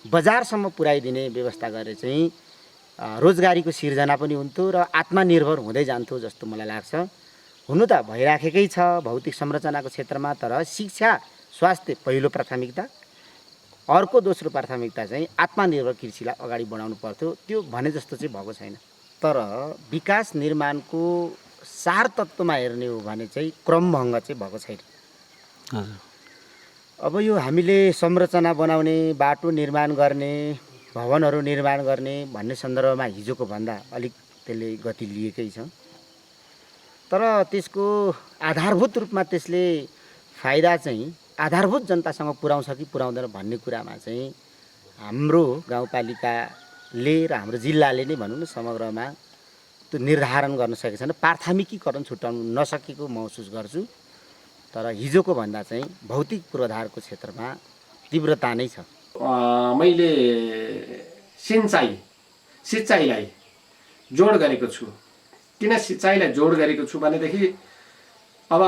बजारसम्म पुर्याइदिने व्यवस्था गरेर चाहिँ रोजगारीको सिर्जना पनि हुन्थ्यो र आत्मनिर्भर हुँदै जान्थ्यो जस्तो मलाई लाग्छ। हुनु त भइराखेकै छ भौतिक संरचनाको क्षेत्रमा, तर शिक्षा स्वास्थ्य पहिलो प्राथमिकता, अर्को दोस्रो प्राथमिकता चाहिँ आत्मनिर्भर कृषिलाई अगाडि बढाउनु पर्थ्यो। त्यो भने जस्तो चाहिँ भएको छैन। तर विकास निर्माणको सार तत्त्वमा हेर्ने हो भने चाहिँ क्रमभङ्ग चाहिँ भएको छैन। अब यो हामीले संरचना बनाउने, बाटो निर्माण गर्ने, भवनहरू निर्माण गर्ने भन्ने सन्दर्भमा हिजोको भन्दा अलिक त्यसले गति लिएकै छ। तर त्यसको आधारभूत रूपमा त्यसले फाइदा चाहिँ आधारभूत जनतासँग पुर्याउँछ कि पुर्याउँदैन भन्ने कुरामा चाहिँ हाम्रो गाउँपालिकाले र हाम्रो जिल्लाले नै भनौँ न समग्रमा त्यो निर्धारण गर्न सकेको छैन। प्राथमिकीकरण छुट्याउनु नसकेको महसुस गर्छु। तर हिजोको भन्दा चाहिँ भौतिक पूर्वाधारको क्षेत्रमा तीव्रता नै छ। मैले सिँचाइलाई जोड गरेको छु। किन सिँचाइलाई जोड गरेको छु भनेदेखि अब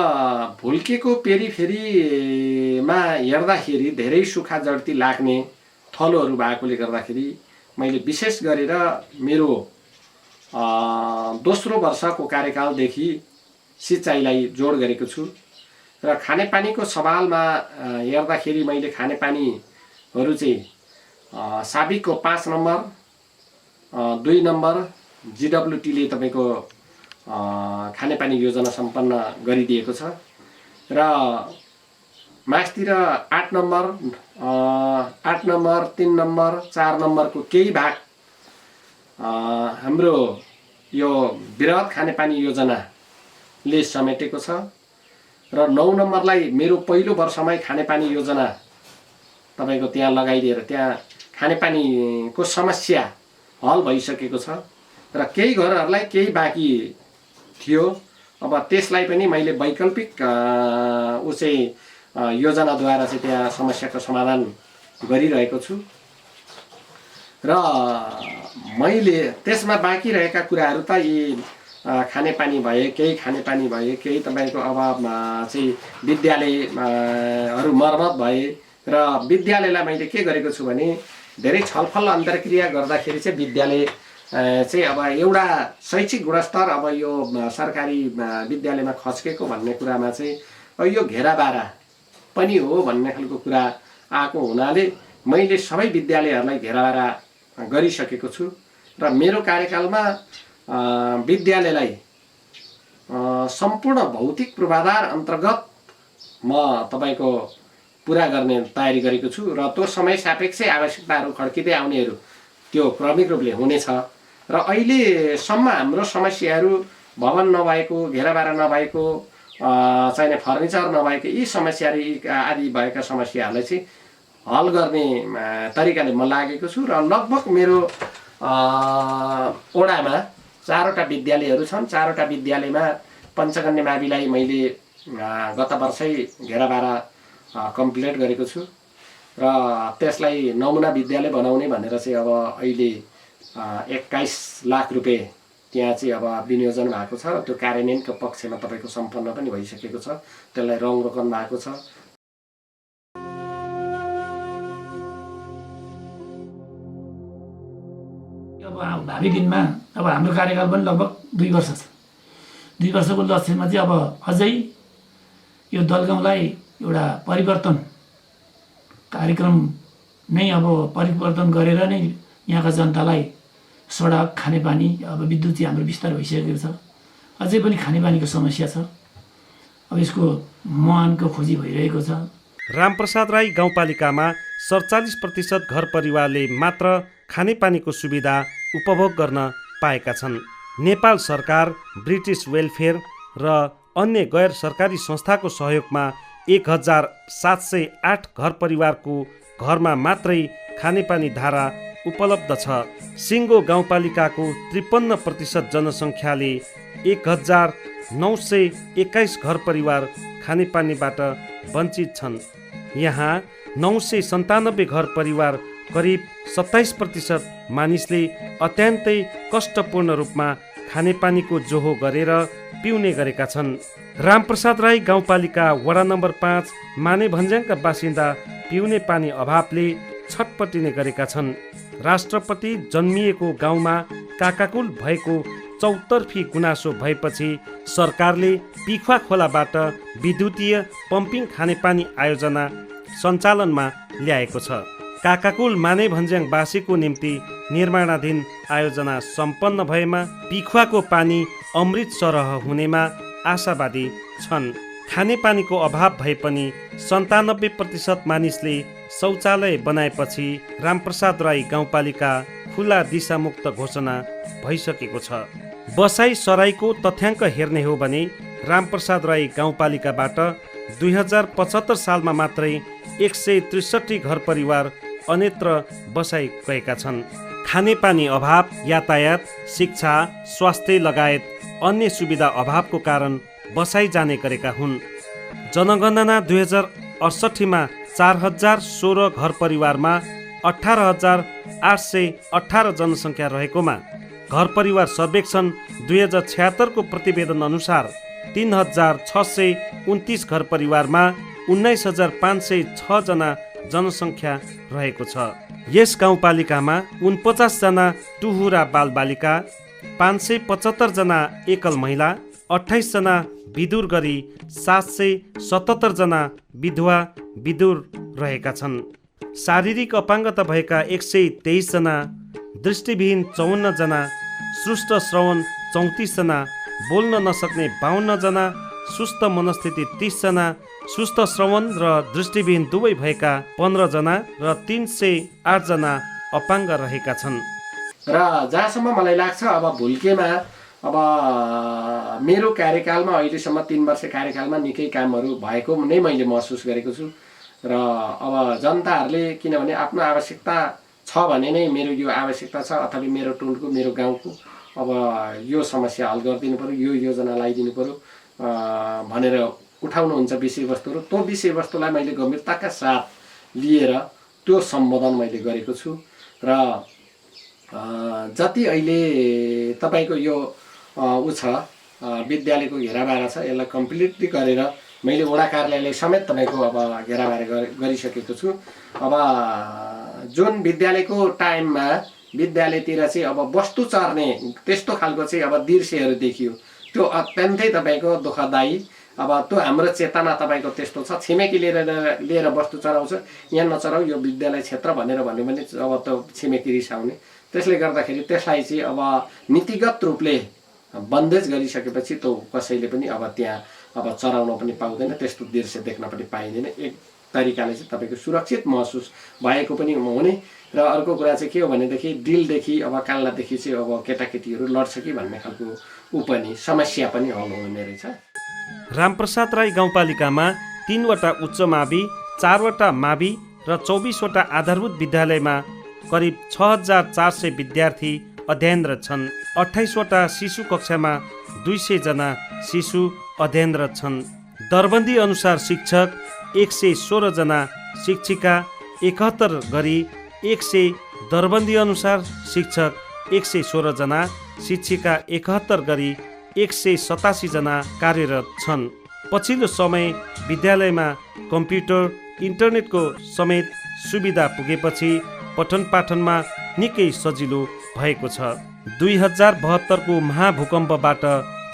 भुल्केको पेरिफेरीमा हेर्दाखेरि धेरै सुक्खा जड्ती लाग्ने थलोहरू भएकोले गर्दाखेरि मैले विशेष गरेर मेरो दोस्रो वर्षको कार्यकालदेखि सिँचाइलाई जोड गरेको छु। र खानेपानीको सवालमा हेर्दाखेरि मैले खानेपानीहरू चाहिँ साबिकको 5 नम्बर 2 नम्बर GWTले तपाईँको खानेपानी योजना सम्पन्न गरिदिएको छ। र मास्तिर 8 नम्बर 3 नम्बर 4 नम्बरको केही भाग हाम्रो यो वृहत खानेपानी योजनाले समेटेको छ। र 9 नम्बरलाई मेरो पहिलो वर्षमै खानेपानी योजना तपाईँको त्यहाँ लगाइदिएर त्यहाँ खानेपानीको समस्या हल भइसकेको छ। र केही घरहरूलाई केही बाँकी थियो। अब त्यसलाई पनि मैले वैकल्पिक योजनाद्वारा चाहिँ त्यहाँ समस्याको समाधान गरिरहेको छु। र मैले त्यसमा बाँकी रहेका कुराहरू त यी खानेपानी भए, केही खानेपानी भए, केही तपाईँको अब चाहिँ विद्यालयहरू मर्मत भए। र विद्यालयलाई मैले के गरेको छु भने धेरै छलफल अन्तर्क्रिया गर्दाखेरि चाहिँ विद्यालय चाहिँ अब एउटा शैक्षिक गुणस्तर अब यो सरकारी विद्यालयमा खस्केको भन्ने कुरामा चाहिँ यो घेराबारा पनि हो भन्ने खालको कुरा आएको हुनाले मैले सबै विद्यालयहरूलाई घेराबारा गरिसकेको छु। र मेरो कार्यकालमा विद्यालयलाई सम्पूर्ण भौतिक पूर्वाधार अन्तर्गत म तपाईँको पुरा गर्ने तयारी गरेको छु। र त्यो समय सापेक्षै आवश्यकताहरू खड्किँदै आउनेहरू त्यो क्रमिक रूपले हुनेछ। र अहिलेसम्म हाम्रो समस्याहरू भवन नभएको, घेराबारा नभएको, चाहिने फर्निचर नभएको यी समस्याहरू आदि भएका समस्याहरूलाई चाहिँ हल गर्ने तरिकाले म लागेको छु। र लगभग मेरो ओडामा 4वटा विद्यालयहरू छन्। 4वटा विद्यालयमा पञ्चकन्या माविलाई मैले गत वर्षै घेराबारा कम्प्लिट गरेको छु। र त्यसलाई नमुना विद्यालय बनाउने भनेर चाहिँ अब अहिले 21 लाख रुपियाँ त्यहाँ चाहिँ अब विनियोजन भएको छ। र त्यो कार्यान्वयनको पक्षमा तपाईँको सम्पन्न पनि भइसकेको छ। त्यसलाई रङ रोकन भएको छ। अब भावी दिनमा अब हाम्रो कार्यकाल पनि लगभग 2 वर्ष छ। 2 वर्षको लक्ष्यमा चाहिँ अब अझै यो दलगाउँलाई एउटा परिवर्तन कार्यक्रम नै अब परिवर्तन गरेर नै यहाँका जनतालाई सडक, खानेपानी, अब विद्युत चाहिँ हाम्रो विस्तार भइसकेको छ। अझै पनि खानेपानीको समस्या छ। अब यसको मुहानको खोजी भइरहेको छ। रामप्रसाद राई गाउँपालिकामा 47% घर परिवारले मात्र खानेपानीको सुविधा उपभोग गर्न पाएका छन्। नेपाल सरकार, ब्रिटिस वेलफेयर र अन्य गैर सरकारी संस्थाको सहयोगमा 1708 घर परिवारको घरमा मात्रै खानेपानी धारा उपलब्ध छ। सिङ्गो गाउँपालिकाको 53% जनसङ्ख्याले 1921 घर परिवार खानेपानीबाट वञ्चित छन्। यहाँ 997 घर परिवार करिब 27% मानिसले अत्यन्तै कष्टपूर्ण रूपमा खानेपानीको जोहो गरेर पिउने गरेका छन्। रामप्रसाद राई गाउँपालिका वडा नम्बर 5 मानेभन्ज्याङका बासिन्दा पिउने पानी अभावले छटपटिने गरेका छन्। राष्ट्रपति जन्मिएको गाउँमा काकाकुल भएको चौतर्फी गुनासो भएपछि सरकारले पिखुवा खोलाबाट विद्युतीय पम्पिङ खानेपानी आयोजना सञ्चालनमा ल्याएको छ। काकाकुल मानेभन्ज्याङवासीको निम्ति निर्माणाधीन आयोजना सम्पन्न भएमा पिखुवाको पानी अमृत सरह हुनेमा आशावादी छन्। खानेपानीको अभाव भए पनि 97% मानिसले शौचालय बनाएपछि रामप्रसाद राई गाउँपालिका खुला दिशामुक्त घोषणा भइसकेको छ। बसाइ सराईको तथ्याङ्क हेर्ने हो भने रामप्रसाद राई गाउँपालिकाबाट 2075 सालमा मात्रै 163 घर परिवार अन्यत्र बसाइ गएका छन्। खानेपानी अभाव, यातायात, शिक्षा, स्वास्थ्य लगायत अन्य सुविधा अभावको कारण बसाइ जाने गरेका हुन्। जनगणना 2068 मा 4016 घर परिवारमा 18,818 जनसङ्ख्या रहेकोमा घर परिवार सर्वेक्षण 2076 को प्रतिवेदन अनुसार 3,629 घर परिवारमा 19,506 जना जनसङ्ख्या रहेको छ। यस गाउँपालिकामा 49 जना टुहुरा बालबालिका, 575 जना एकल महिला, 28 जना विदुर गरी 777 जना विधवा विदुर रहेका छन्। शारीरिक अपाङ्गता भएका 123 जना, दृष्टिविहीन 54 जना, सुस्त श्रवण 34 जना, बोल्न नसक्ने 52 जना, सुस्त मनस्थिति 30 जना, सुस्त श्रवण र दृष्टिविहीन दुवै भएका 15 जना र 308 जना अपाङ्ग रहेका छन्। र जहाँसम्म मलाई लाग्छ अब भुल्केमा अब मेरो कार्यकालमा अहिलेसम्म 3 वर्ष कार्यकालमा निकै कामहरू भएको नै मैले महसुस गरेको छु। र अब जनताहरूले किनभने आफ्नो आवश्यकता छ भने नै मेरो यो आवश्यकता छ अथवा मेरो टोलको मेरो गाउँको अब यो समस्या हल गरिदिनु पर्यो, यो योजना लगाइदिनु पर्यो भनेर उठाउनुहुन्छ विषयवस्तुहरू। त्यो विषयवस्तुलाई मैले गम्भीरताका साथ लिएर त्यो सम्बोधन मैले गरेको छु। र जति अहिले तपाईँको यो ऊ छ विद्यालयको घेराबारा छ, यसलाई कम्प्लिटली गरेर मैले वडा कार्यालयले समेत तपाईँको अब घेराबारी गरिसकेको छु। अब जुन विद्यालयको टाइममा विद्यालयतिर चाहिँ अब वस्तु चर्ने त्यस्तो खालको चाहिँ अब दृश्यहरू देखियो, त्यो अत्यन्तै तपाईँको दुःखदायी। अब त्यो हाम्रो चेतना तपाईँको त्यस्तो छ, छिमेकी लिएर वस्तु चराउँछ, यहाँ नचराउ यो विद्यालय क्षेत्र भनेर भन्यो भने अब त्यो छिमेकी रिसाउने। त्यसले गर्दाखेरि त्यसलाई चाहिँ अब नीतिगत रूपले बन्देज गरिसकेपछि त्यो कसैले पनि अब त्यहाँ अब चराउन पनि पाउँदैन, त्यस्तो दृश्य देख्न पनि पाइँदैन। एक तरिकाले चाहिँ तपाईँको सुरक्षित महसुस भएको पनि हुने। र अर्को कुरा चाहिँ के हो भनेदेखि दिलदेखि अब कान्लादेखि चाहिँ अब केटाकेटीहरू लड्छ कि भन्ने खालको ऊ पनि समस्या पनि हल हुने रहेछ। रामप्रसाद राई गाउँपालिकामा 3 वटा उच्च मावि, 4 वटा मावि र 24 वटा आधारभूत विद्यालयमा करिब 6,400 विद्यार्थी अध्ययनरत छन्। 28 वटा शिशु कक्षामा 200 जना शिशु अध्ययनरत छन्। दरबन्दी अनुसार शिक्षक 116 जना, शिक्षिका 71 गरी 100, दरबन्दी अनुसार शिक्षक 116 जना, शिक्षिका 71 गरी 187 जना कार्यरत छन्। पछिल्लो समय विद्यालयमा कम्प्युटर, इन्टरनेटको समेत सुविधा पुगेपछि पठन पाठनमा निकै सजिलो भएको छ। 2072 को महाभूकम्पबाट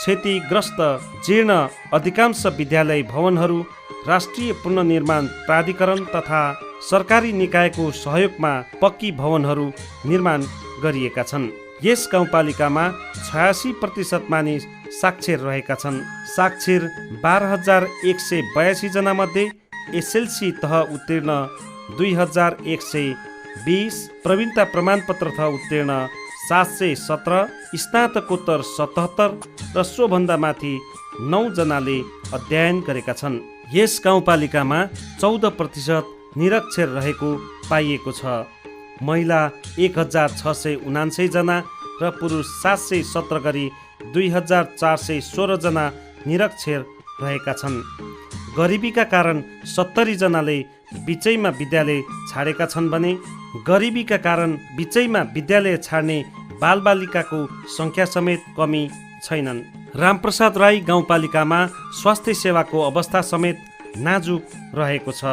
क्षतिग्रस्त जीर्ण अधिकांश विद्यालय भवनहरू राष्ट्रिय पुनर्निर्माण प्राधिकरण तथा सरकारी निकायको सहयोगमा पक्की भवनहरू निर्माण गरिएका छन्। यस गाउँपालिकामा 86% मानिस साक्षर रहेका छन्। साक्षर 12,182 जना मध्ये एसएलसी तह उत्तीर्ण 2,120, प्रवीणता प्रमाणपत्र तह उत्तीर्ण 717, स्नातकोत्तर 77 र सोभन्दा माथि 9 जनाले अध्ययन गरेका छन्। यस गाउँपालिकामा 14% निरक्षर रहेको पाइएको छ। महिला 1,679 जना र पुरुष 717 गरी 2,416 जना निरक्षर रहेका छन्। गरिबीका कारण 70 जनाले बिचैमा विद्यालय छाडेका छन् भने गरिबीका कारण बिचैमा विद्यालय छाड्ने बालबालिकाको सङ्ख्या समेत कमी छैनन्। रामप्रसाद राई गाउँपालिकामा स्वास्थ्य सेवाको अवस्था समेत नाजुक रहेको छ।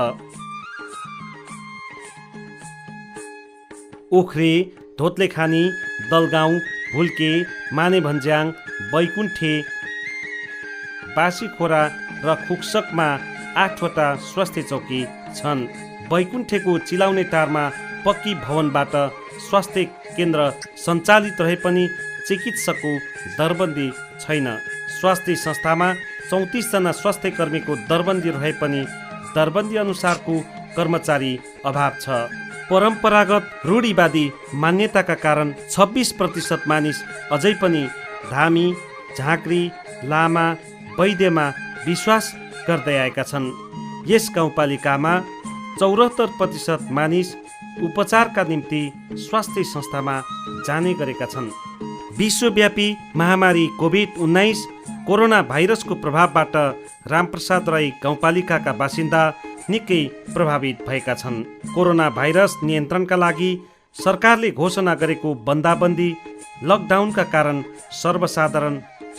ओख्रे, धोत्लेखानी, दलगाउँ, भुल्के, मानेभन्ज्याङ, बैकुण्ठे, बासीखोरा र खुक्सकमा 8 वटा स्वास्थ्य चौकी छन्। बैकुण्ठेको चिलाउने टारमा पक्की भवनबाट स्वास्थ्य केन्द्र सञ्चालित रहे पनि चिकित्सकको दरबन्दी छैन। स्वास्थ्य संस्थामा 34 जना स्वास्थ्य कर्मीको दरबन्दी रहे पनि दरबन्दी अनुसारको कर्मचारी अभाव छ। परम्परागत रूढिवादी मान्यताका कारण 26% मानिस अझै पनि धामी, झाँक्री, लामा, वैद्यमा विश्वास गर्दै आएका छन्। यस गाउँपालिकामा 74% मानिस उपचारका निम्ति स्वास्थ्य संस्थामा जाने गरेका छन्। विश्वव्यापी महामारी कोभिड-19 कोरोना भाइरसको प्रभावबाट रामप्रसाद राई गाउँपालिकाका बासिन्दा निकै प्रभावित भएका छन्। कोरोना भाइरस नियन्त्रणका लागि सरकारले घोषणा गरेको बन्दाबन्दी लकडाउनका कारण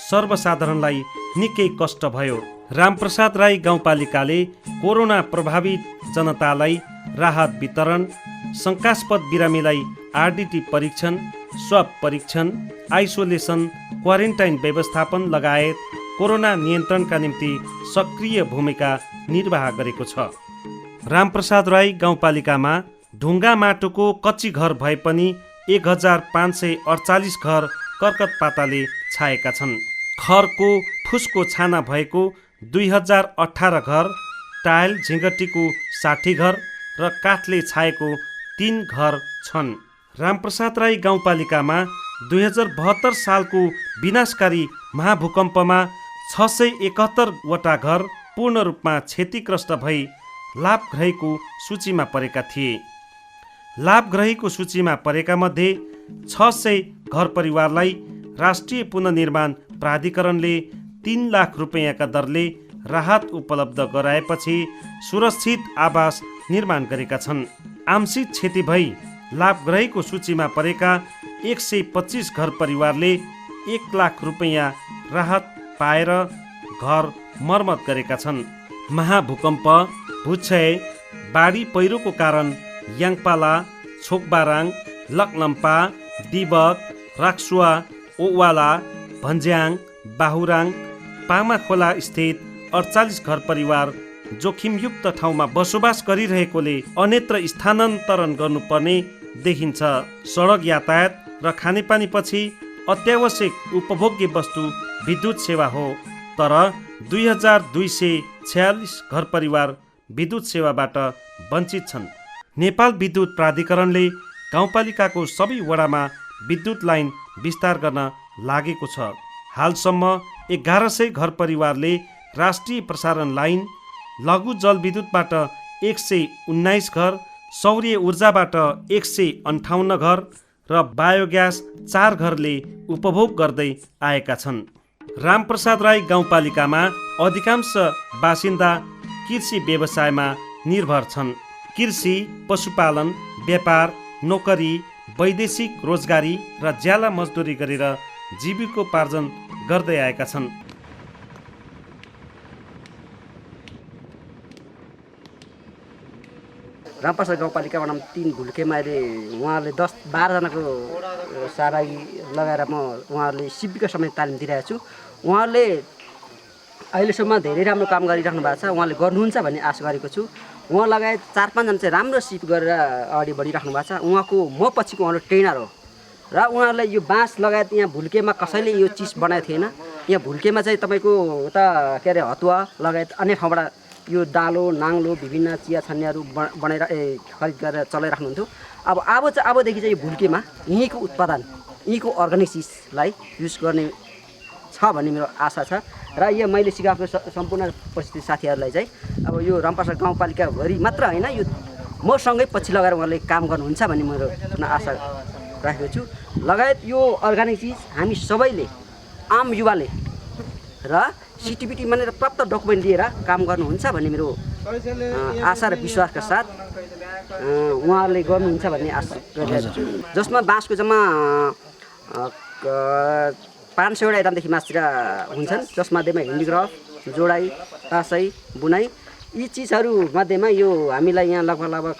सर्वसाधारणलाई निकै कष्ट भयो। रामप्रसाद राई गाउँपालिकाले कोरोना प्रभावित जनतालाई राहत वितरण, शङ्कास्पद बिरामीलाई आरडिटी परीक्षण, स्वाब परीक्षण, आइसोलेसन, क्वारेन्टाइन व्यवस्थापन लगायत कोरोना नियन्त्रणका निम्ति सक्रिय भूमिका निर्वाह गरेको छ। रामप्रसाद राई गाउँपालिकामा ढुङ्गा माटोको कच्ची घर भए पनि 1548 घर कर्कट पाताले छाएका छन्। खरको फुसको छाना भएको 2018 घर, टायल झिङ्गटीको 60 घर र काठले छाएको 3 घर छन्। रामप्रसाद राई गाउँपालिकामा 2072 सालको विनाशकारी महाभूकम्पमा 671 वटा घर पूर्ण रूपमा क्षतिग्रस्त भई लाभग्राहीको सूचीमा परेका थिए। लाभग्राहीको सूचीमा परेका मध्ये 600 घर परिवारलाई राष्ट्रिय पुनर्निर्माण प्राधिकरणले 3 लाख रुपैयाँका दरले राहत उपलब्ध गराएपछि सुरक्षित आवास निर्माण गरेका छन्। आंशिक क्षति भई लाभग्राहीको सूचीमा परेका 125 घर परिवारले 1 लाख रुपैयाँ राहत पाएर घर मर्मत गरेका छन्। महाभूकम्प, भूक्षय, बाढी पहिरोको कारण याङपाला, छोकबाराङ, लकलम्पा, दिबक, राक्सुवा, ओवाला, भन्ज्याङ, बाहुराङ, पामाखोला स्थित 48 घर परिवार जोखिमयुक्त ठाउँमा बसोबास गरिरहेकोले अन्यत्र स्थानान्तरण गर्नुपर्ने देखिन्छ। सडक यातायात र खानेपानी पछि अत्यावश्यक उपभोग्य वस्तु विद्युत सेवा हो, तर 2246 घर परिवार विद्युत सेवाबाट वञ्चित छन्। नेपाल विद्युत प्राधिकरणले गाउँपालिकाको सबै वडामा विद्युत लाइन विस्तार गर्न लागेको छ। हालसम्म 1100 घर परिवारले राष्ट्रिय प्रसारण लाइन, लघु जलविद्युतबाट 119 घर, सौर्य ऊर्जाबाट 158 घर र बायोग्यास 4 घरले उपभोग गर्दै आएका छन्। रामप्रसाद राई गाउँपालिकामा अधिकांश बासिन्दा कृषि व्यवसायमा निर्भर छन्। कृषि, पशुपालन, व्यापार, नोकरी, वैदेशिक रोजगारी र ज्याला मजदुरी गरेर जीविकोपार्जन गर्दै आएका छन्। रामप्रसाद गाउँपालिका वडा 3 भुल्केमा अहिले उहाँहरूले 10-12 जनाको सहभागी लगाएर उहाँहरूले शिविरको समय तालिम दिइरहेको छु। उहाँहरूले अहिलेसम्म धेरै राम्रो काम गरिराख्नु भएको छ। उहाँले गर्नुहुन्छ भन्ने आशा गरेको छु। उहाँ लगायत 4-5 जना चाहिँ राम्रो सिप गरेर अगाडि बढिराख्नु भएको छ। उहाँको म पछिको उहाँले ट्रेनर हो र उहाँहरूलाई यो बाँस लगायत यहाँ भुल्केमा कसैले यो चिज बनाएको थिएन। यहाँ भुल्केमा चाहिँ तपाईँको उता के अरे हतुवा लगायत अन्य ठाउँबाट यो डालो, नाङ्लो, विभिन्न चिया छन्याहरू बनाएर खरिद गरेर चलाइराख्नुहुन्थ्यो। अबदेखि चाहिँ यो भुल्केमा यहीँको उत्पादन, यहीँको अर्ग्यानिक चिजलाई युज गर्ने छ भन्ने मेरो आशा छ। र यो मैले सिकाएको सम्पूर्ण उपस्थित साथीहरूलाई चाहिँ अब यो रामप्रसाद गाउँपालिकाभरि मात्र होइन, यो मसँगै पछि लगाएर उहाँले काम गर्नुहुन्छ भन्ने मेरो आशा राखेको छु। लगायत यो अर्ग्यानिक चिज हामी सबैले, आम युवाले र सिटिबिटी मानेर प्राप्त डकुमेन्ट लिएर काम गर्नुहुन्छ भन्ने मेरो आशा र विश्वासका साथ उहाँहरूले गर्नुहुन्छ भन्ने आशा गरिरहेको छु। जसमा बाँसको जम्मा 500 वटा आइटमदेखि मासतिर हुन्छन्, जसमध्येमा ह्यान्डिक्राफ्ट, जोडाइ, तासै, बुनाइ यी चिजहरू मध्येमा यो हामीलाई यहाँ लगभग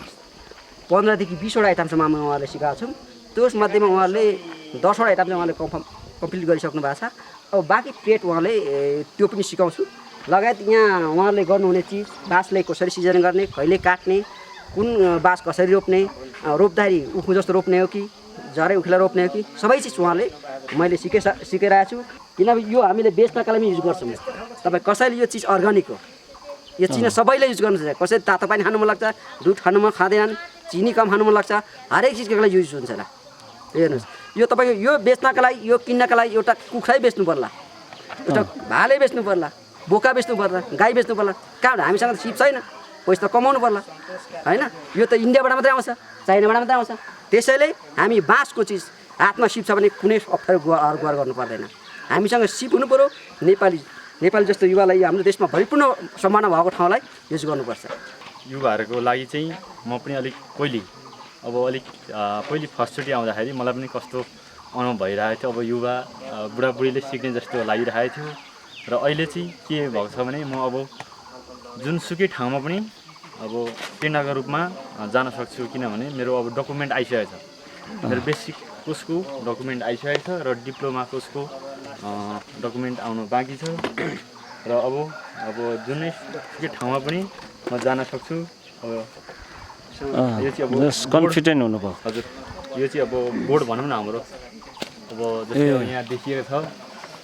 15 देखि 20 वटा आइटमसम्म उहाँहरूले सिकाएको छौँ। त्यस मध्येमा उहाँहरूले 10 वटा आइटम चाहिँ उहाँले कम्प्लिट गरिसक्नु भएको छ। अब बाँकी प्लेट उहाँले त्यो पनि सिकाउँछु। लगायत यहाँ उहाँहरूले गर्नुहुने चिज, बाँसलाई कसरी सिजन गर्ने, कहिले काट्ने, कुन बाँस कसरी रोप्ने, रोप्दाखेरि उखु जस्तो रोप्ने हो कि झरै उखेला रोप्ने हो कि, सबै चिज उहाँले मैले सिकाइरहेको छु। किनभने यो हामीले बेच्नका लागि युज गर्छौँ। तपाईँ कसैले यो चिज अर्ग्यानिक हो, यो चिज सबैले युज गर्नुहुन्छ। कसैले तातो पानी खानु मन लाग्छ, दुध खानु मन खाँदैनन्, चिनी कम खानु मन लाग्छ, हरेक चिजको लागि युज हुन्छ होला। हेर्नुहोस्, यो तपाईँको यो बेच्नका लागि, यो किन्नका लागि एउटा कुखुरै बेच्नु पर्ला, एउटा भालै बेच्नु पर्ला, बोका बेच्नु पर्ला, गाई बेच्नु पर्ला, कहाँबाट हामीसँग त सिप छैन, पैसा त कमाउनु पर्ला होइन। यो त इन्डियाबाट मात्रै आउँछ, चाइनाबाट मात्रै आउँछ। त्यसैले हामी बाँसको चिज हातमा सिप छ भने कुनै अप्ठ्यारो गुहार गर्नु पर्दैन। हामीसँग सिप हुनु पऱ्यो। नेपाली जस्तो युवालाई हाम्रो देशमा भरिपूर्ण सम्भावना भएको ठाउँलाई युज गर्नुपर्छ। युवाहरूको लागि चाहिँ म पनि अलिक पहिले फर्स्टचोटि आउँदाखेरि मलाई पनि कस्तो अनुभव भइरहेको थियो। अब युवा बुढाबुढीले सिक्ने जस्तो लागिरहेको थियो र अहिले चाहिँ के भएको छ भने म अब जुनसुकै ठाउँमा पनि अब टेन्डाको रूपमा जान सक्छु, किनभने मेरो अब डकुमेन्ट आइसकेको छ। मेरो बेसिक उसको डकुमेन्ट आइसकेको छ र डिप्लोमाको उसको डकुमेन्ट आउनु बाँकी छ र अब जुनै ठाउँमा पनि म जान सक्छु। यो चाहिँ अब कन्फिडेन्ट हुनुभयो। हजुर, यो चाहिँ अब बोर्ड भनौँ न हाम्रो। अब जस्तै यहाँ देखिएको छ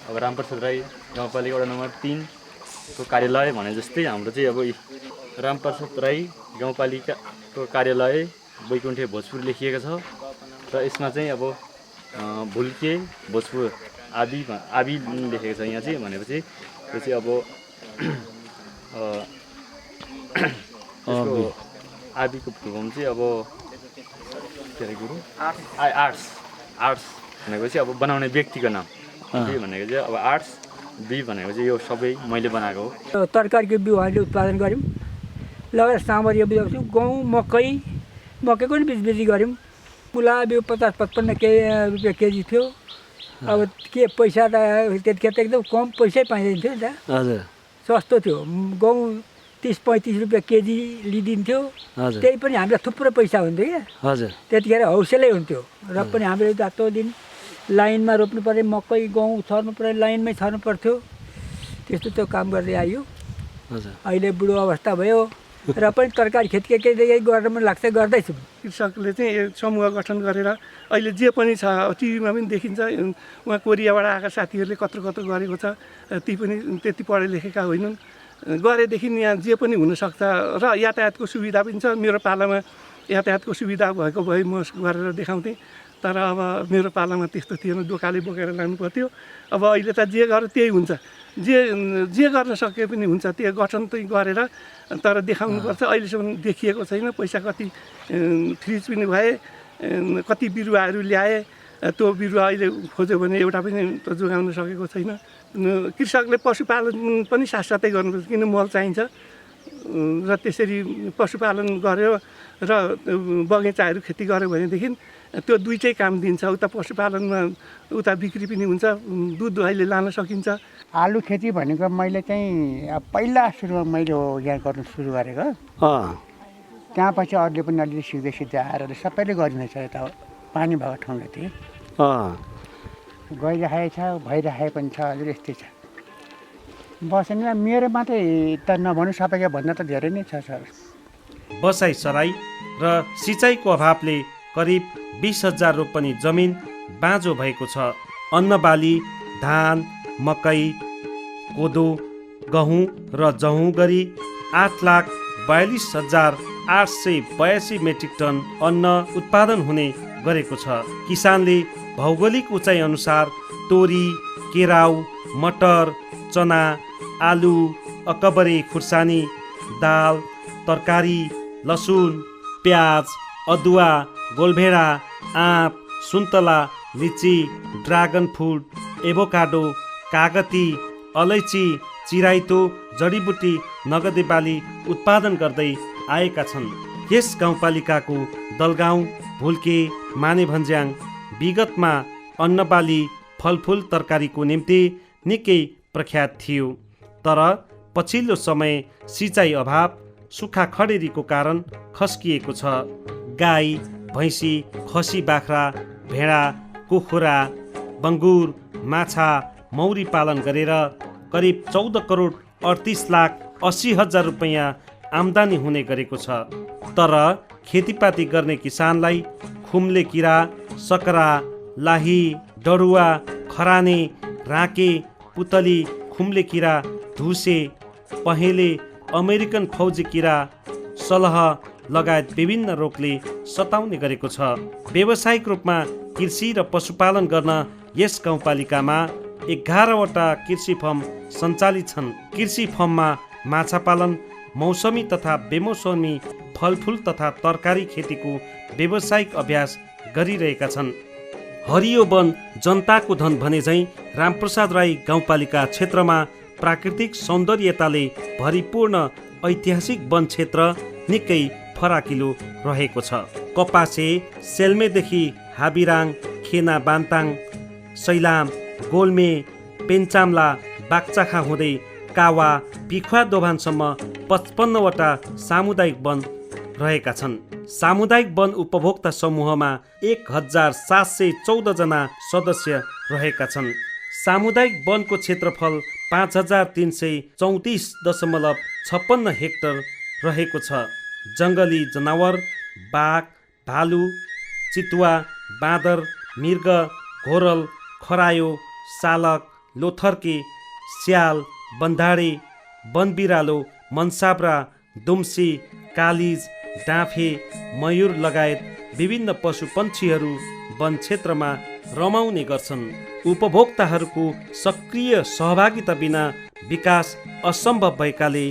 अब रामप्रसाद राई गाउँपालिका वडा नम्बर 3 को कार्यालय भने जस्तै हाम्रो चाहिँ अब रामप्रसाद राई गाउँपालिकाको कार्यालय बैकुण्ठे भोजपुर लेखिएको छ र यसमा चाहिँ अब भुल्के भोजपुर आदि लेखेको छ यहाँ चाहिँ। भनेपछि यो चाहिँ अब यसको आदिको फुलफर्म चाहिँ अब के अरे गुरु आर्ट्स भनेको चाहिँ अब बनाउने व्यक्तिको नाम, बी भनेको चाहिँ अब आर्ट्स, बी भनेको चाहिँ यो सबै मैले बनाएको हो। तरकारीको बिउ हामीले उत्पादन गऱ्यौँ, लगाएर सामग्री बुझाउँछौँ। गहुँ मकैको पनि बेचबिजी गऱ्यौँ। मुला बिउ 50-55 रुपियाँ केजी थियो। अब के पैसा त त्यतिखेर त एकदम कम पैसै पाइदिन्थ्यो नि त। हजुर, सस्तो थियो। गहुँ 30-35 रुपियाँ केजी लिइदिन्थ्यो। त्यही पनि हामीलाई थुप्रो पैसा हुन्थ्यो क्या। हजुर, त्यतिखेर हौसलै हुन्थ्यो र पनि हामीले रातो दिन लाइनमा रोप्नु पऱ्यो, मकै गहुँ छर्नु पऱ्यो, लाइनमै छर्नु पर्थ्यो। त्यस्तो त्यो काम गर्दै आयो। अहिले बुढो अवस्था भयो र पनि तरकारी खेती केही गर्न मन लाग्छ, गर्दैछु। कृषकले चाहिँ यो समूह गठन गरेर अहिले जे पनि छ टिभीमा पनि देखिन्छ। उहाँ कोरियाबाट आएका साथीहरूले कत्रो गरेको छ। ती पनि त्यति पढे लेखेका होइनन्। गरेदेखि यहाँ जे पनि हुनसक्छ र यातायातको सुविधा पनि छ। मेरो पालामा यातायातको सुविधा भएको भए म गरेर देखाउँथेँ, तर अब मेरो पालामा त्यस्तो थिएन। दोकाले बोकेर लानु पर्थ्यो। अब अहिले त जे गर त्यही हुन्छ। जे गर्न सके पनि हुन्छ। त्यो गठन चाहिँ गरेर तर देखाउनुपर्छ। अहिलेसम्म देखिएको छैन। पैसा कति फ्रिज पनि भए, कति बिरुवाहरू ल्याए, त्यो बिरुवा अहिले खोज्यो भने एउटा पनि त जोगाउन सकेको छैन। कृषकले पशुपालन पनि साथसाथै गर्नुपर्छ, किन मल चाहिन्छ र त्यसरी पशुपालन गर्यो र बगैँचाहरू खेती गर्यो भनेदेखि त्यो दुईटै काम दिन्छ। उता पशुपालनमा उता बिक्री पनि हुन्छ, दुध अहिले लान सकिन्छ। आलु खेती भनेको मैले चाहिँ पहिला सुरुमा मैले यहाँ गर्नु सुरु गरेको। त्यहाँ पछि अरूले पनि अलिअलि सिक्दै आएर सबैले गरिँदैछ। यता पानी भएको ठाउँले थिएँ गइरहेको छ, भइरहेको पनि छ। अलिअलि यस्तै छ। बस्ने मेरो मात्रै त नभनु, सबैको भन्दा त धेरै नै छ सर। बसाइसराई र सिँचाइको अभावले करिब 20,000 रोपनी जमिन बाँझो भएको छ। अन्नबाली धान, मकै, कोदो, गहुँ र जहुँ गरी 8,42,882 मेट्रिक टन अन्न उत्पादन हुने गरेको छ। किसानले भौगोलिक उचाइ अनुसार तोरी, केराउ, मटर, चना, आलु, अकबरे खुर्सानी, दाल, तरकारी, लसुन, प्याज, अदुवा, गोलभेडा, आँप, सुन्तला, लिची, ड्रागन फ्रुट, एभोकाडो, कागती, अलैँची, चिराइतो, जडीबुटी, नगदे बाली उत्पादन गर्दै आएका छन्। यस गाउँपालिकाको दलगाउँ, भुल्के, मानेभन्ज्याङ विगतमा अन्नबाली, फलफुल, तरकारीको निम्ति निकै प्रख्यात थियो। तर पछिल्लो समय सिँचाइ अभाव, सुक्खा खडेरीको कारण खस्किएको छ। गाई, भैँसी, खसी, बाख्रा, भेडा, कुखुरा, बङ्गुर, माछा, मौरी पालन गरेर करिब 14,38,80,000 रुपैयाँ आम्दानी हुने गरेको छ। तर खेतीपाती गर्ने किसानलाई खुम्ले किरा, सकरा, लाही, डडुवा, खराने, राँके, पुतली, खुम्ले किरा, ढुसे, पहेँले, अमेरिकन फौजी किरा, सलह लगायत विभिन्न रोगले सताउने गरेको छ। व्यावसायिक रूपमा कृषि र पशुपालन गर्न यस गाउँपालिकामा 11वटा कृषि फर्म सञ्चालित छन्। कृषि फर्ममा माछा पालन, मौसमी तथा बेमौसमी फलफुल तथा तरकारी खेतीको व्यावसायिक अभ्यास गरिरहेका छन्। हरियो वन जनताको धन भने झैँ रामप्रसाद राई गाउँपालिका क्षेत्रमा प्राकृतिक सौन्दर्यताले भरिपूर्ण ऐतिहासिक वन क्षेत्र निकै फराकिलो रहेको छ। कपासे, सेल्मेदेखि हाबिराङ, खेना बान्ताङ, सैलाम, गोल्मे, पेन्चाम्ला, बाक्चाखा हुँदै कावा, पिख्वा दोभानसम्म 55वटा सामुदायिक वन रहेका छन्। सामुदायिक वन उपभोक्ता समूहमा 1714 जना सदस्य रहेका छन्। सामुदायिक वनको क्षेत्रफल 5334.56 हेक्टर रहेको छ। जङ्गली जनावर, बाघ, भालु, चितुवा, बाँदर, मृग, घोरल, खरायो, सालक, लोथर्के, स्याल, बन्धाडे, वनबिरालो, मनसाब्रा, दुम्सी, कालिज, डाँफे, मयूर लगायत विभिन्न पशु पन्छीहरू वन क्षेत्रमा रमाउने गर्छन्। उपभोक्ताहरूको सक्रिय सहभागिता बिना विकास असम्भव भएकाले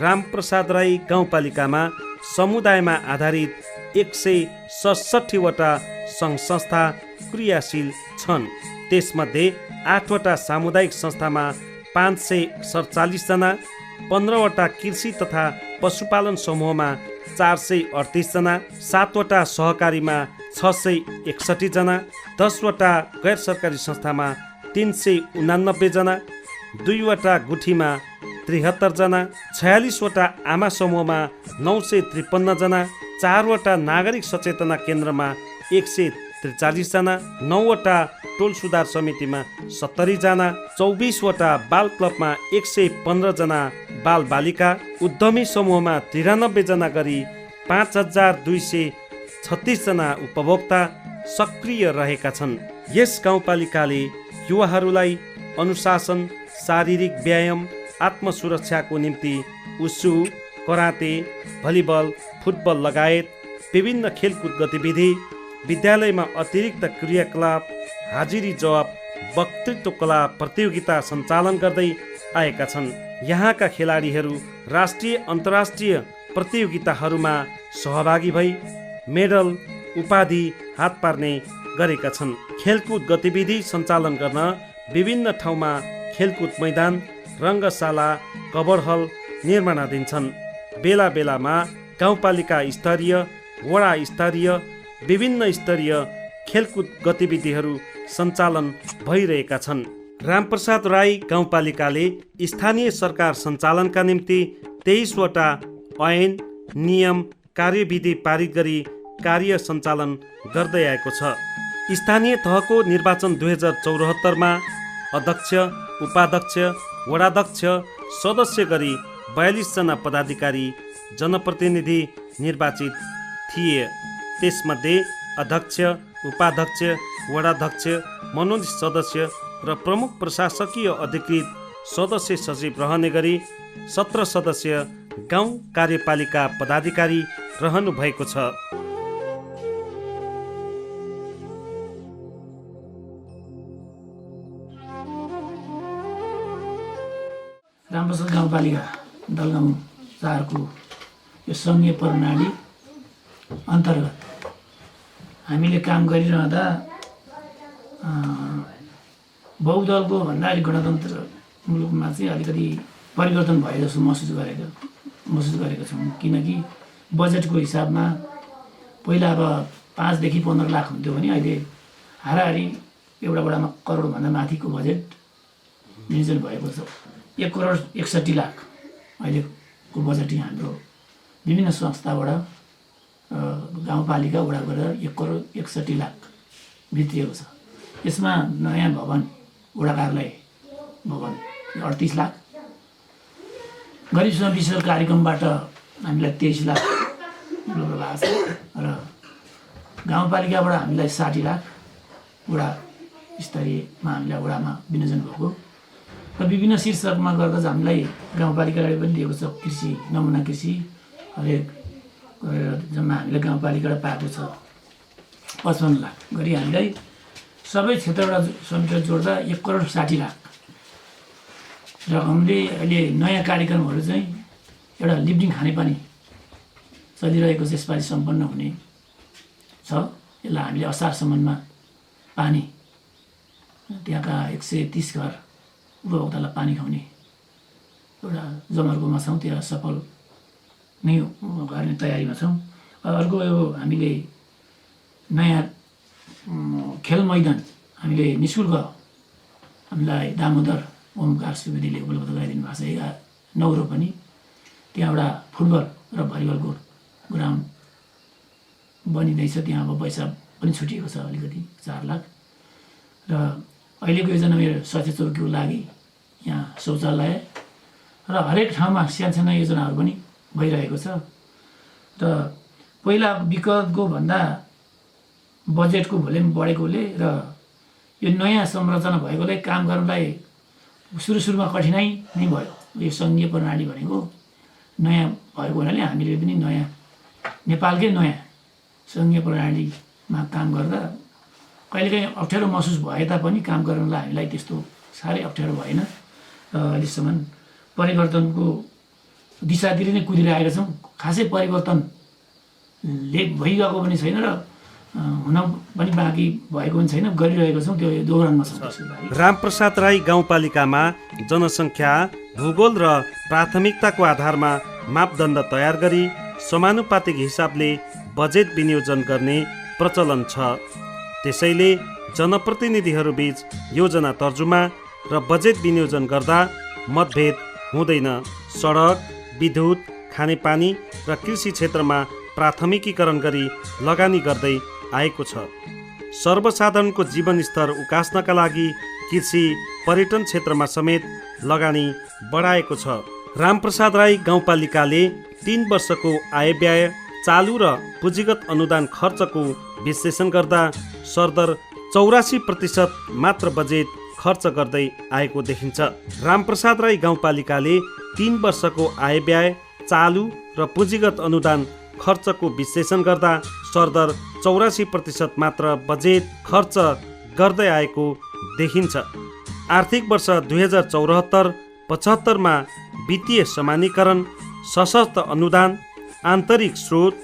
रामप्रसाद राई गाउँपालिकामा समुदायमा आधारित 167वटा सङ्घ संस्था क्रियाशील छन्। त्यसमध्ये 8वटा सामुदायिक संस्थामा 547 जना, 15वटा कृषि तथा पशुपालन समूहमा 438 जना, 7वटा सहकारीमा 661 जना, 10वटा गैर सरकारी संस्थामा 389 जना, 2वटा गुठीमा 73 जना, 46वटा आमा समूहमा 953 जना, 4वटा नागरिक सचेतना केन्द्रमा 143 जना, 9वटा टोल सुधार समितिमा 70 जना, 24वटा बाल क्लबमा 115 जना बाल बालिका, उद्यमी समूहमा 93 जना गरी 5236 जना उपभोक्ता सक्रिय रहेका छन्। यस गाउँपालिकाले युवाहरूलाई अनुशासन, शारीरिक व्यायाम, आत्मसुरक्षाको निम्ति उसु, कराते, भलिबल, फुटबल लगायत विभिन्न खेलकुद गतिविधि, विद्यालयमा अतिरिक्त क्रियाकलाप, हाजिरी जवाब, वक्तृत्व कला प्रतियोगिता सञ्चालन गर्दै आएका छन्। यहाँका खेलाडीहरू राष्ट्रिय अन्तर्राष्ट्रिय प्रतियोगिताहरूमा सहभागी भई मेडल, उपाधि हात पार्ने गरेका छन्। खेलकुद गतिविधि सञ्चालन गर्न विभिन्न ठाउँमा खेलकुद मैदान, रङ्गशाला, कबर हल निर्माणाधीन छन्। बेला बेलामा गाउँपालिका स्तरीय, वडा स्तरीय, विभिन्न स्तरीय खेलकुद गतिविधिहरू सञ्चालन भइरहेका छन्। रामप्रसाद राई गाउँपालिकाले स्थानीय सरकार सञ्चालनका निम्ति 23वटा ऐन, नियम, कार्यविधि पारित गरी कार्य सञ्चालन गर्दै आएको छ। स्थानीय तहको निर्वाचन 2074मा अध्यक्ष, उपाध्यक्ष, वडाध्यक्ष, सदस्य गरी 42 जना पदाधिकारी, जनप्रतिनिधि निर्वाचित थिए। त्यसमध्ये अध्यक्ष, उपाध्यक्ष, वडाध्यक्ष, मनोनित सदस्य र प्रमुख प्रशासकीय अधिकृत सदस्य सचिव रहने गरी 17 सदस्य गाउँ कार्यपालिका पदाधिकारी रहनु भएको छ। रामप्रसाद गाउँपालिका दलगाउँ 4को यो सङ्घीय प्रणाली अन्तर्गत हामीले काम गरिरहँदा बहुदलको भन्दा अलिक गणतन्त्र मुलुकमा चाहिँ अलिकति परिवर्तन भए जस्तो महसुस गरेको छौँ। किनकि बजेटको हिसाबमा पहिला अब 5 देखि 15 लाख हुन्थ्यो भने अहिले हाराहारी एउटा वडामा करोडभन्दा माथिको बजेट निर्जन भएको छ। 1,61,00,000 अहिलेको बजेट हाम्रो विभिन्न संस्थाबाट गाउँपालिका वडा गरेर 1,61,00,000 भित्रिएको छ। यसमा नयाँ भवन, वडा कार्यालय भवन 38 लाख, गरिब विश्व कार्यक्रमबाट हामीलाई 23 लाख भएको छ र गाउँपालिकाबाट हामीलाई 60 लाख वडा स्तरीयमा हामीलाई वडामा विनियोजन भएको र विभिन्न शीर्षकमा गर्दा चाहिँ हामीलाई गाउँपालिकाले पनि दिएको छ। कृषि, नमुना कृषि हरेक गरेर जम्मा हामीले गाउँपालिकाबाट पाएको छ 55 लाख गरी हामीलाई सबै क्षेत्रबाट समेटेर जोड्दा 1,60,00,000 रकमले अहिले नयाँ कार्यक्रमहरू चाहिँ एउटा लिफ्टिङ खानेपानी चलिरहेको चाहिँ यसपालि सम्पन्न हुने छ। यसलाई हामीले असारसम्ममा पानी त्यहाँका 130 घर उपभोक्तालाई पानी खुवाउने एउटा जमर्कोमा छौँ। त्यहाँ सफल नै गर्ने तयारीमा छौँ। अर्को यो हामीले नयाँ खेल मैदान हामीले निःशुल्क हामीलाई दामोदर ओमकार सुवेदीले उपलब्ध गराइदिनु भएको छ। नौरो पनि त्यहाँ एउटा फुटबल र भलिबलको ग्राउन्ड बनिँदैछ। त्यहाँ अब पैसा पनि छुटिएको छ अलिकति 4 लाख। र अहिलेको योजना मेरो स्वास्थ्य चौकीको लागि यहाँ शौचालय र हरेक ठाउँमा सानसाना योजनाहरू पनि भइरहेको छ। र पहिला विगतको भन्दा बजेटको भोल्युम बढेकोले र यो नयाँ संरचना भएकोले काम गर्नलाई सुरुमा कठिनाइ नै भयो। यो सङ्घीय प्रणाली भनेको नयाँ भएको हुनाले हामीले पनि नयाँ नेपालकै नयाँ सङ्घीय प्रणालीमा काम गर्दा कहिलेकाहीँ अप्ठ्यारो महसुस भए तापनि काम गर्नलाई हामीलाई त्यस्तो साह्रै अप्ठ्यारो भएन। र अहिलेसम्म परिवर्तनको दिशातिर नै कुदिरहेका छौँ। खासै परिवर्तनले भइगएको पनि छैन र हुन पनि बाँकी भएको पनि छैन, गरिरहेको छौँ। त्यो दोहोऱ्याउनमा छौँ। रामप्रसाद राई गाउँपालिकामा जनसङ्ख्या, भूगोल र प्राथमिकताको आधारमा मापदण्ड तयार गरी समानुपातिक हिसाबले बजेट विनियोजन गर्ने प्रचलन छ। त्यसैले जनप्रतिनिधिहरूबीच योजना तर्जुमा र बजेट विनियोजन गर्दा मतभेद हुँदैन। सडक, विद्युत, खानेपानी र कृषि क्षेत्रमा प्राथमिकीकरण गरी लगानी गर्दै आएको छ। सर्वसाधारणको जीवनस्तर उकास्नका लागि कृषि, पर्यटन क्षेत्रमा समेत लगानी बढाएको छ। रामप्रसाद राई गाउँपालिकाले 3 वर्षको आयव्यय, चालु र पुँजीगत अनुदान खर्चको विश्लेषण गर्दा सरदर 84% मात्र बजेट खर्च गर्दै आएको देखिन्छ। रामप्रसाद राई गाउँपालिकाले 3 वर्षको आयव्यय, चालु र पुँजीगत अनुदान खर्चको विश्लेषण गर्दा सरदर 84% मात्र बजेट खर्च गर्दै आएको देखिन्छ। आर्थिक वर्ष 2074-75 मा वित्तीय समानीकरण, सशर्त अनुदान, आन्तरिक स्रोत,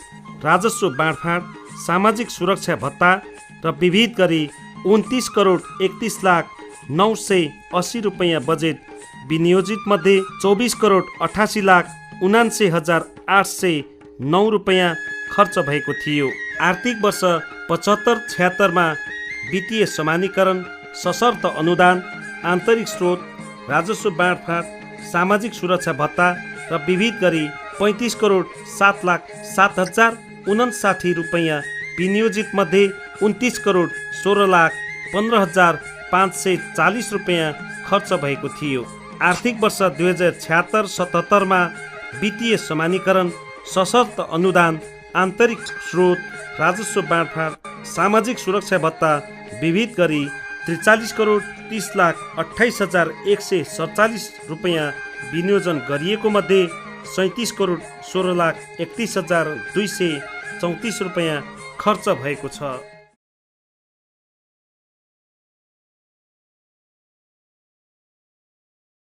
राजस्व बाँडफाँड, सामाजिक सुरक्षा भत्ता र विविध गरी 29,31,980 रुपैयाँ बजेट विनियोजित मध्ये 24,88,79,809 रुपैयाँ खर्च भएको थियो। आर्थिक वर्ष 75-76 मा वित्तीय समानीकरण, सशर्त अनुदान, आन्तरिक स्रोत, राजस्व बाँडफाँड, सामाजिक सुरक्षा भत्ता र विविध गरी 35,07,07,059 रुपैयाँ विनियोजित मध्ये 29,16,15,540 रुपैयाँ खर्च भएको थियो। आर्थिक वर्ष 2076-77 मा वित्तीय समानीकरण, सशर्त अनुदान, आन्तरिक स्रोत, राजस्व बाँडफाँड, सामाजिक सुरक्षा भत्ता विविध गरी 43,30,28,147 रुपैयाँ विनियोजन गरिएको मध्ये 37,16,31,234 रुपैयाँ खर्च भएको छ।